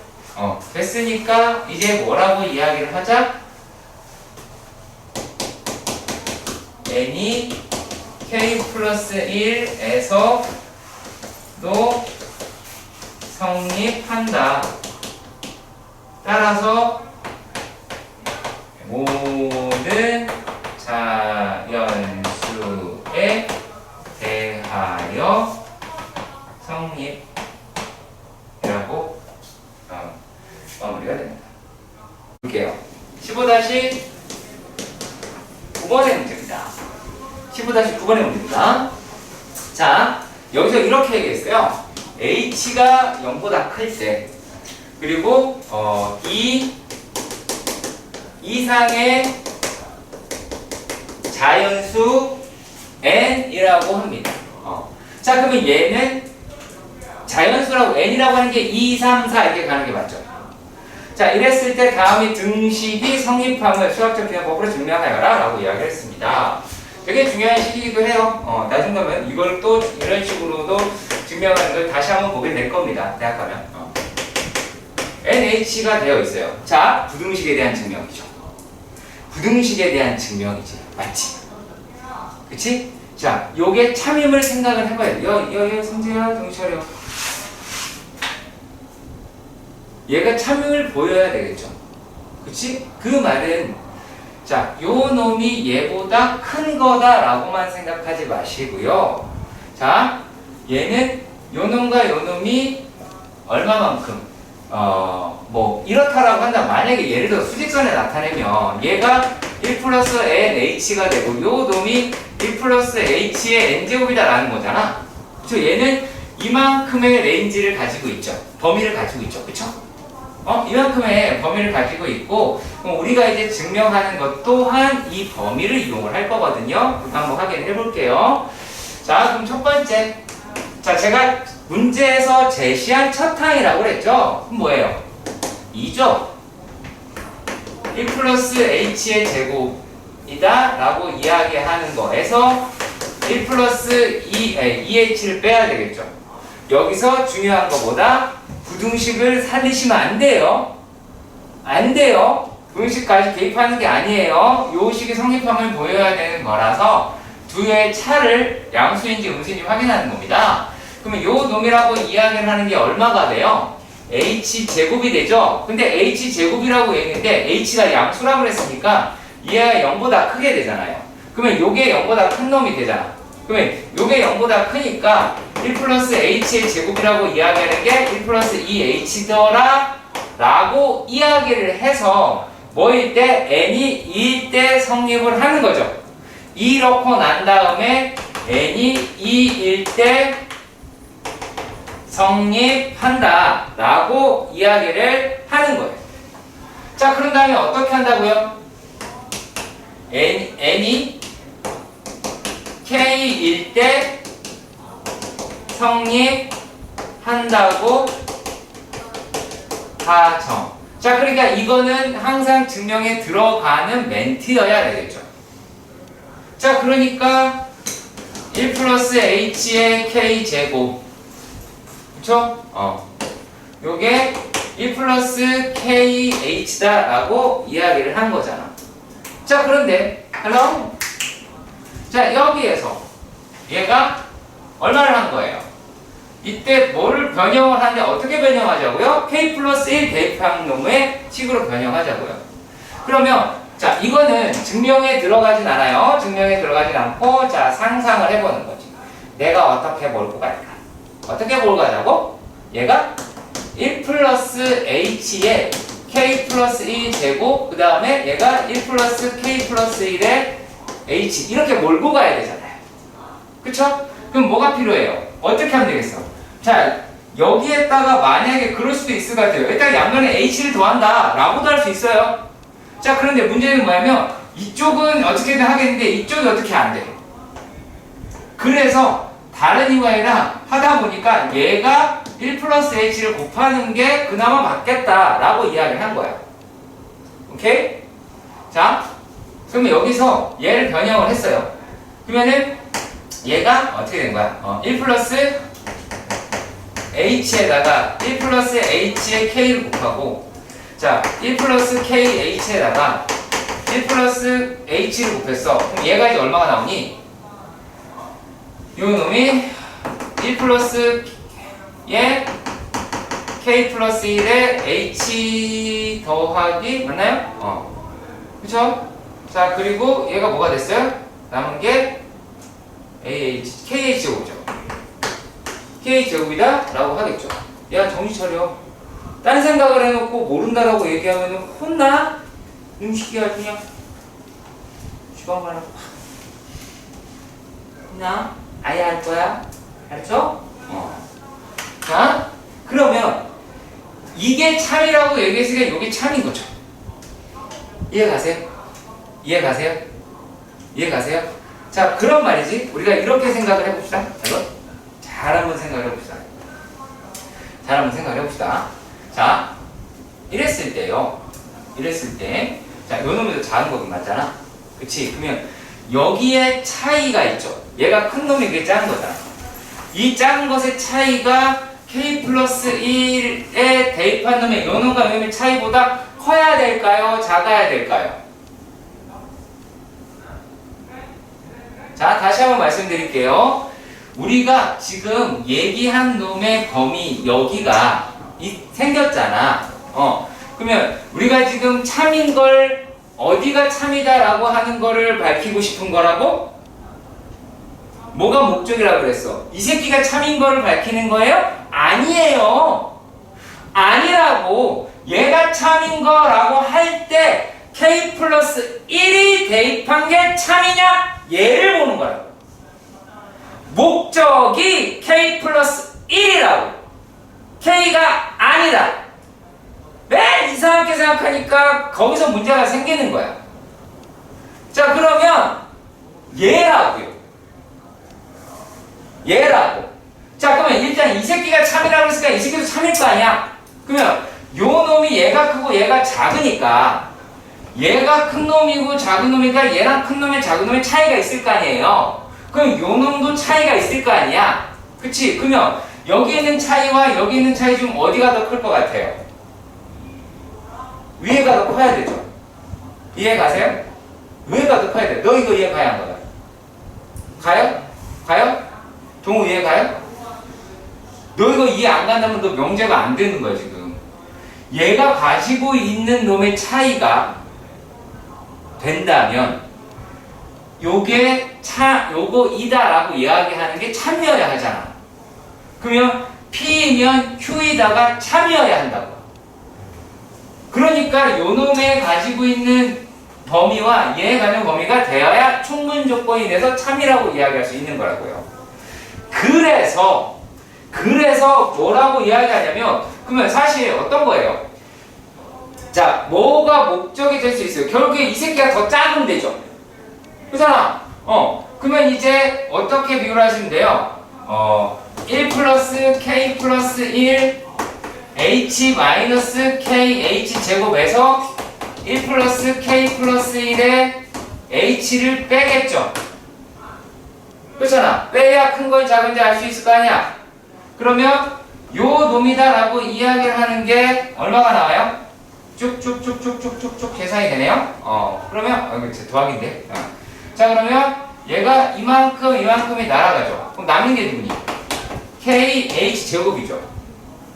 됐으니까 이제 뭐라고 이야기를 하자? n이 K 플러스 1에서 또 성립한다. 따라서 모든 자연수에 대하여 성립이라고 마무리가 됩니다. 볼게요. 15-9번의 문제입니다. 15-9번의 문제입니다. 자, 여기서 이렇게 얘기했어요. h가 0보다 클 때, 그리고 이 이상의 자연수 n이라고 합니다. 자, 그러면 얘는 자연수라고 n이라고 하는 게 2, 3, 4 이렇게 가는 게 맞죠? 자, 이랬을 때 다음이 등식이 성립함을 수학적 기하법으로 증명하여라 라고 이야기를 했습니다. 되게 중요한 시기이기도 해요. 나중 가면 이걸 또 이런 식으로도 증명하는 걸 다시 한번 보게 될 겁니다. 대학 가면. NH가 되어 있어요. 자, 부등식에 대한 증명이죠. 부등식에 대한 증명이지. 맞지? 그치? 자, 요게 참임을 생각을 해봐야 돼. 여, 성재야, 정신 차려. 얘가 참임을 보여야 되겠죠. 그치? 그 말은, 자, 요 놈이 얘보다 큰 거다라고만 생각하지 마시고요. 자, 얘는 요 놈과 요 놈이 얼마만큼, 뭐, 이렇다라고 한다. 만약에 예를 들어 수직선에 나타내면 얘가 1 플러스 NH가 되고 요 놈이 1 플러스 H의 N제곱이다 라는 거잖아. 그쵸? 얘는 이만큼의 레인지를 가지고 있죠. 범위를 가지고 있죠. 그쵸? 이만큼의 범위를 가지고 있고, 그럼 우리가 이제 증명하는 것 또한 이 범위를 이용을 할 거거든요. 그거 한번 확인해 볼게요. 자, 그럼 첫 번째. 자, 제가 문제에서 제시한 첫 항이라고 그랬죠? 그럼 뭐예요? 2죠? 1 플러스 h의 제곱이다 라고 이야기하는 거에서 1 플러스 2h를 빼야 되겠죠? 여기서 중요한 거보다 부등식을 살리시면 안 돼요. 안 돼요. 부등식까지 개입하는 게 아니에요. 요 식이 성립함을 보여야 되는 거라서 두의 차를 양수인지 음수인지 확인하는 겁니다. 그러면 요 놈이라고 이야기를 하는 게 얼마가 돼요? h제곱이 되죠? 근데 h제곱이라고 얘기했는데 h가 양수라고 그랬으니까 얘가 0보다 크게 되잖아요. 그러면 요게 0보다 큰 놈이 되잖아. 그러면 요게 0보다 크니까 1 플러스 h의 제곱이라고 이야기하는 게 1 플러스 2h더라 라고 이야기를 해서 뭐일 때? n이 2일 때 성립을 하는 거죠. 이렇고 난 다음에 n이 2일 때 성립한다 라고 이야기를 하는 거예요. 자, 그런 다음에 어떻게 한다고요? n이 k일 때 성립한다고 가정. 자, 그러니까 이거는 항상 증명에 들어가는 멘트여야 되겠죠. 자, 그러니까 1 플러스 h의 k제곱, 그쵸? 요게 1 플러스 kh다 라고 이야기를 한 거잖아. 자, 그런데 hello? 자, 여기에서 얘가 얼마를 한 거예요? 이때 뭐를 변형을 하는데 어떻게 변형하자고요? k 플러스 1 대입한 놈의 식으로 변형하자고요. 그러면 자, 이거는 증명에 들어가진 않아요. 증명에 들어가진 않고 자, 상상을 해보는 거지. 내가 어떻게 몰고 갈까? 어떻게 몰고 가자고? 얘가 1 플러스 h의 k 플러스 1 제곱, 그 다음에 얘가 1 플러스 k 플러스 1의 h, 이렇게 몰고 가야 되잖아요. 그쵸? 그럼 뭐가 필요해요? 어떻게 하면 되겠어? 자, 여기에다가 만약에 그럴 수도 있을 것 같아요. 일단 양면에 h를 더한다 라고도 할 수 있어요. 자, 그런데 문제는 뭐냐면 이쪽은 어떻게든 하겠는데 이쪽이 어떻게 안 돼. 그래서 다른 이유가 아니라 하다 보니까 얘가 1 플러스 h를 곱하는 게 그나마 맞겠다 라고 이야기를 한 거야. 오케이? 자, 그러면 여기서 얘를 변형을 했어요. 그러면은 얘가 어떻게 된 거야? 1 플러스 h에다가 1 플러스 h의 k를 곱하고, 자, 1 플러스 kh에다가 1 플러스 h를 곱했어. 그럼 얘가 이제 얼마가 나오니? 요 놈이 1 플러스 K 플러스 1에 H 더하기 맞나요? 그쵸? 자 그리고 얘가 뭐가 됐어요? 남은 게 AH, KH 제곱이죠. KH 제곱이다 라고 하겠죠. 야 정신 차려. 딴 생각을 해놓고 모른다라고 얘기하면 혼나? 음식이 아주 그냥 주방을 하나 혼나? 아예 할 거야? 알았죠? 자 그러면 이게 참이라고 얘기했으니까 이게 참인 거죠. 이해가세요? 이해가세요? 이해가세요? 자 그런 말이지 우리가 이렇게 생각을 해봅시다. 잘 한번 생각을 해봅시다. 잘 한번 생각을 해봅시다. 자 이랬을 때요. 이랬을 때 자 요놈에도 작은 거긴 맞잖아. 그치? 그러면 여기에 차이가 있죠. 얘가 큰 놈이 그게 작은 거잖아. 이 작은 것의 차이가 K 플러스 1에 대입한 놈의 요 놈과 요 놈의 차이보다 커야 될까요? 작아야 될까요? 자 다시 한번 말씀드릴게요. 우리가 지금 얘기한 놈의 범위 여기가 생겼잖아. 그러면 우리가 지금 참인 걸 어디가 참이다라고 하는 거를 밝히고 싶은 거라고? 뭐가 목적이라고 그랬어? 이 새끼가 참인 거를 밝히는 거예요? 아니에요. 아니라고. 얘가 참인 거라고 할 때 K 플러스 1이 대입한 게 참이냐? 얘를 보는 거라고. 목적이 K 플러스 1이라고. K가 아니다. 맨 이상하게 생각하니까 거기서 문제가 생기는 거야. 자 그러면 얘라고요. 얘라고. 자 그러면 일단 이 새끼가 참이라고 했으니까 이 새끼도 참일 거 아니야. 그러면 요 놈이 얘가 크고 얘가 작으니까 얘가 큰 놈이고 작은 놈이니까 얘랑 큰 놈의 작은 놈의 차이가 있을 거 아니에요. 그럼 요 놈도 차이가 있을 거 아니야. 그치? 그러면 여기 있는 차이와 여기 있는 차이 중 어디가 더 클 것 같아요? 위에가 더 커야 되죠. 이해 가세요? 위에가 더 커야 돼. 너 이거 이해 가야 안 가요? 가요? 가요? 동우 이해 가요? 너 이거 이해 안 간다면 너 명제가 안 되는 거야 지금. 얘가 가지고 있는 놈의 차이가 된다면 요게 요거 이다라고 이야기하는 게 참이어야 하잖아. 그러면 P이면 Q이다가 참이어야 한다고. 그러니까 요 놈의 가지고 있는 범위와 얘에 가는 범위가 되어야 충분 조건이 돼서 참이라고 이야기할 수 있는 거라고요. 그래서 뭐라고 이야기하냐면 그러면 사실 어떤 거예요? 자 뭐가 목적이 될 수 있어요. 결국에 이 새끼가 더 작으면 되죠. 그렇잖아. 그러면 이제 어떻게 비교를 하시면 돼요? 1 플러스 K 플러스 1 H 마이너스 K H 제곱에서 1 플러스 K 플러스 1에 H를 빼겠죠. 그렇잖아. 빼야 큰 건지 작은지 알 수 있을 거 아니야. 그러면 요 놈이다 라고 이야기를 하는 게 얼마가 나와요? 쭉쭉쭉쭉쭉쭉쭉 계산이 되네요. 그러면 이거 더하기인데. 자 그러면 얘가 이만큼이 날아가죠. 그럼 남는 게 누구니? K H 제곱이죠.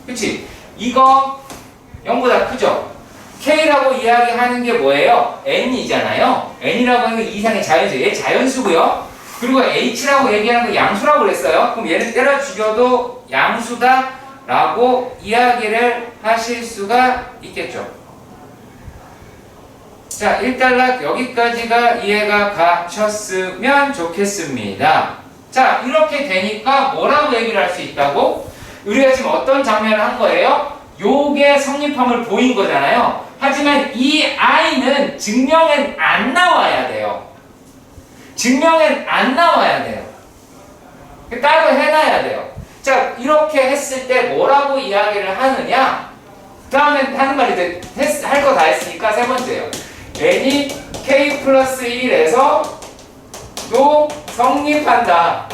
그치? 이거 0보다 크죠? K라고 이야기하는 게 뭐예요? N이잖아요. N이라고 하는 게 이상의 자연수. 얘 자연수고요. 그리고 H라고 얘기하는 거 양수라고 그랬어요. 그럼 얘는 때려 죽여도 양수다 라고 이야기를 하실 수가 있겠죠. 자, 1단락 여기까지가 이해가 가셨으면 좋겠습니다. 자, 이렇게 되니까 뭐라고 얘기를 할 수 있다고? 우리가 지금 어떤 장면을 한 거예요? 요게 성립함을 보인 거잖아요. 하지만 이 I는 증명엔 안 나와야 돼요. 증명엔 안 나와야 돼요. 따로 해놔야 돼요. 자, 이렇게 했을 때 뭐라고 이야기를 하느냐? 그 다음에 하는 말이 할 거 다 했으니까 세 번째예요. n이 k 플러스 1에서 또 성립한다.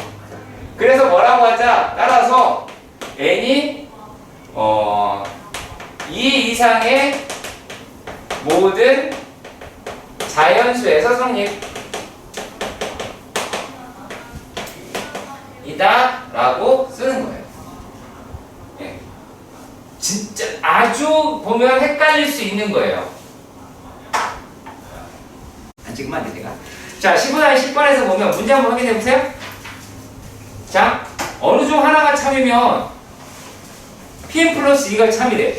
그래서 뭐라고 하자? 따라서 n이 2 이상의 모든 자연수에서 성립이다 라고 쓰는 거예요. 아주 보면 헷갈릴 수 있는 거예요. 안 찍으면 안 돼, 내가. 자, 15단 10번에서 보면 문제 한번 확인해 보세요. 자, 어느 중 하나가 참이면 Pn 플러스 2가 참이래.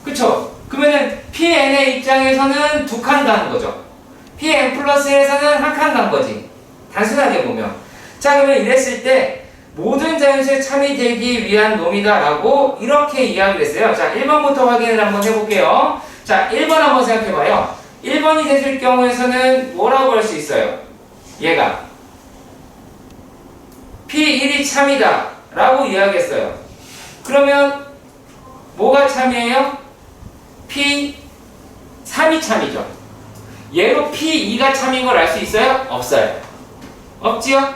그쵸? 그러면은 Pn의 입장에서는 두 칸 가는 거죠. Pn 플러스 1에서는 한 칸 간 거지. 단순하게 보면. 자, 그러면 이랬을 때 모든 자연수의 참이 되기 위한 놈이다 라고 이렇게 이야기를 했어요. 자, 1번부터 확인을 한번 해볼게요. 자, 1번 한번 생각해봐요. 1번이 됐을 경우에서는 뭐라고 할 수 있어요? 얘가 P1이 참이다 라고 이야기했어요. 그러면 뭐가 참이에요? P3이 참이죠. 얘로 P2가 참인 걸 알 수 있어요? 없어요. 없지요?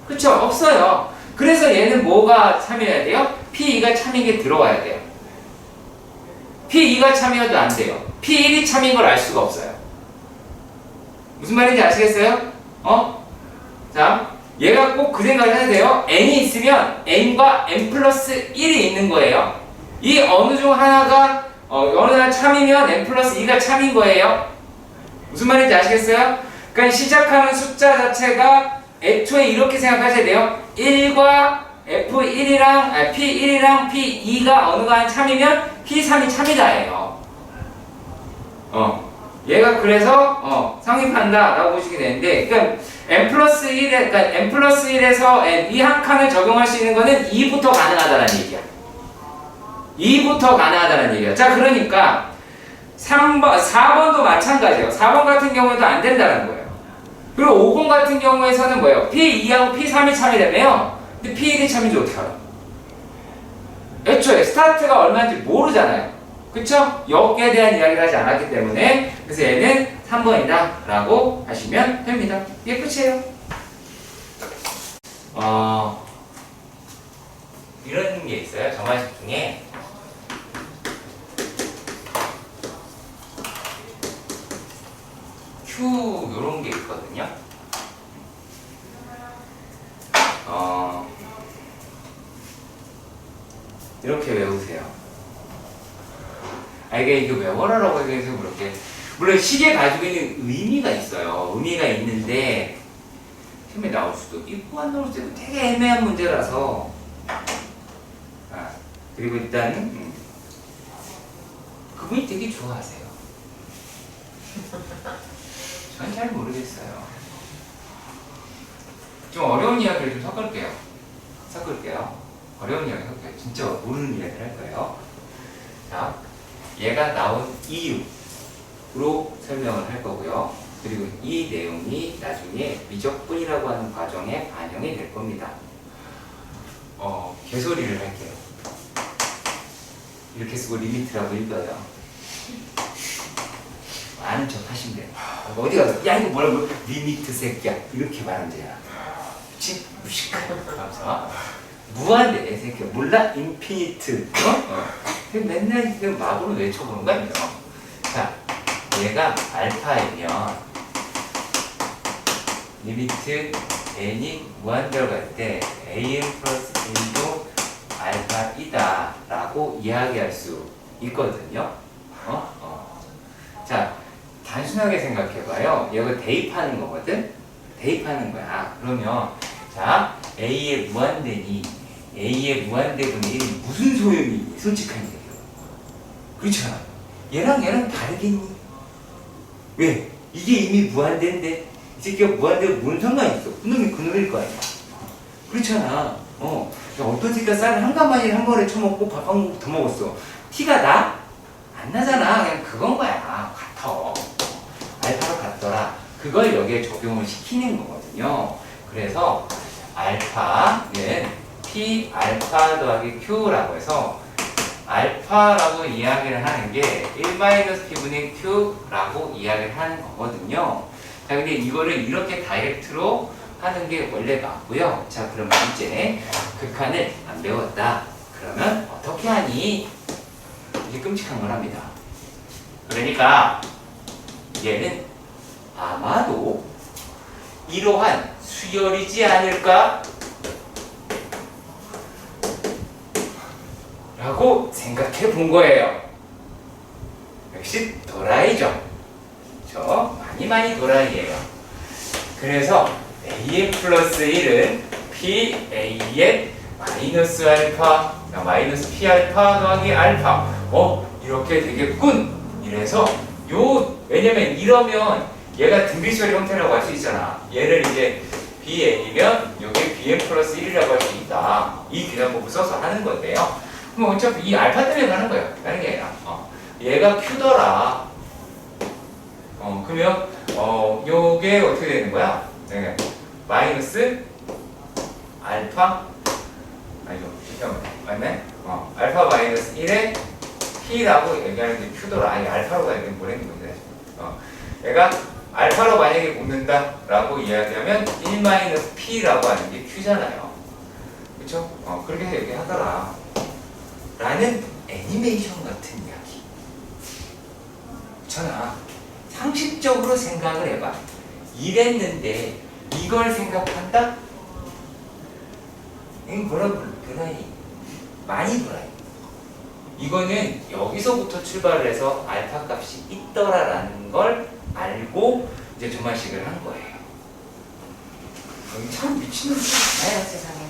그쵸? 없어요. 그래서 얘는 뭐가 참여해야 돼요? P2가 참인 게 들어와야 돼요. P2가 참여도 안 돼요. P1이 참인 걸 알 수가 없어요. 무슨 말인지 아시겠어요? 자, 얘가 꼭 그 생각을 해야 돼요. n이 있으면 n과 n 플러스 1이 있는 거예요. 이 어느 중 하나가 어느 하나 참이면 n 플러스 2가 참인 거예요. 무슨 말인지 아시겠어요? 그러니까 시작하는 숫자 자체가 애초에 이렇게 생각하셔야 돼요. 1과 F1이랑 P1이랑 P2가 어느가 한 참이면 P3이 참이다예요. 얘가 그래서 성립한다 라고 보시게 되는데, 그러니까 n 플러스 1에, 그러니까 n 플러스 1에서 이 한 칸을 적용할 수 있는 거는 2부터 가능하다는 얘기야. 2부터 가능하다는 얘기야. 자, 그러니까 3번, 4번도 마찬가지예요. 4번 같은 경우에도 안 된다는 거예요. 그리고 5번 같은 경우에서는 뭐예요? P2하고 P3이 참이라며요. 근데 P1이 참인지 어떻게 알아? 애초에 스타트가 얼마인지 모르잖아요. 그쵸? 여기에 대한 이야기를 하지 않았기 때문에, 그래서 얘는 3번이다 라고 하시면 됩니다. 이게 끝이에요. 이런 게 있어요. 정화식 중에 Q 요런 게 있거든요. 이렇게 외우세요. 이게 외워라라고 해서 그렇게. 물론 시계 가지고 있는 의미가 있어요. 의미가 있는데 시험에 나올 수도 있고 안 나올 수도 있고 되게 애매한 문제라서. 그리고 일단 그분이 되게 좋아하세요. 전 잘 모르겠어요. 좀 어려운 이야기를 좀 섞을게요. 어려운 이야기 섞을게요. 진짜 모르는 이야기를 할 거예요. 자, 얘가 나온 이유로 설명을 할 거고요. 그리고 이 내용이 나중에 미적분이라고 하는 과정에 반영이 될 겁니다. 개소리를 할게요. 이렇게 쓰고 리미트라고 읽어요. 아는 척 하시면 돼요. 어디 가서 야 이거 뭐라고 리미트 새끼야 이렇게 말하면 돼요. 그치? 무식하면서 무한대 애 새끼야 몰라? 인피니트 맨날 그 마구로 외쳐보는 거야. 자, 얘가 알파이면 리미트 n이 무한대로 갈 때 an 플러스 1도 알파이다 라고 이야기할 수 있거든요. 자, 단순하게 생각해봐요. 얘가 대입하는 거거든? 대입하는 거야. 그러면 자, A의 무한대니 A의 무한대분의 1이 무슨 소용이 있니? 솔직한 얘기로. 그렇잖아. 얘랑 다르겠니? 왜? 이게 이미 무한대인데 이 새끼가 무한대로 뭔 상관이 있어? 그놈이 그놈일 거 아니야. 그렇잖아. 어떤 새끼가 쌀을 한 가마니 한 번에 쳐먹고 밥 한 국 더 먹었어. 티가 나? 안 나잖아. 그냥 그건 거야. 같아. 알파로 같더라. 그걸 여기에 적용을 시키는 거거든요. 그래서 알파는 P 알파 더하기 Q라고 해서 알파라고 이야기를 하는 게 1-P분의 Q라고 이야기를 하는 거거든요. 자, 근데 이거를 이렇게 다이렉트로 하는 게 원래 맞고요. 자, 그러면 이제 극한을 안 배웠다. 그러면 어떻게 하니? 이게 끔찍한 걸 합니다. 그러니까 얘는 아마도 이러한 수열이지 않을까? 라고 생각해 본 거예요. 즉 도라이죠. 저 많이 도라이예요. 그래서 AN 플러스 1은 PAN 마이너스 알파 마이너스 P 알파 더하기 알파 이렇게 되겠군. 이래서 왜냐면 이러면 얘가 등비수열 형태라고 할 수 있잖아. 얘를 이제 BN이면 여기 BN 플러스 1이라고 할 수 있다. 이 계산법을 써서 하는 건데요. 그럼 어차피 이 알파 때문에 가는 거야. 다른 게 아니라 얘가 Q더라. 그러면 요게 어떻게 되는 거야? 네. 마이너스 알파 아니죠. 잠깐만. 맞네? 알파 마이너스 1에 P라고 얘기하는 게 Q더라. 아니 알파로 가야 되는 뭐라는 건데. 얘가 알파로 만약에 묶는다라고 이야기하면 1 P라고 하는 게 Q잖아요. 그쵸? 그렇게 얘기하더라. 라는 애니메이션 같은 이야기. 그렇잖아. 상식적으로 생각을 해봐. 이랬는데 이걸 생각한다? 이건 뭐라 그러니? 많이 돌아요. 이거는 여기서부터 출발을 해서 알파 값이 있더라라는 걸 알고 이제 조만식을 한 거예요. 참 미친놈이 많아요 세상에.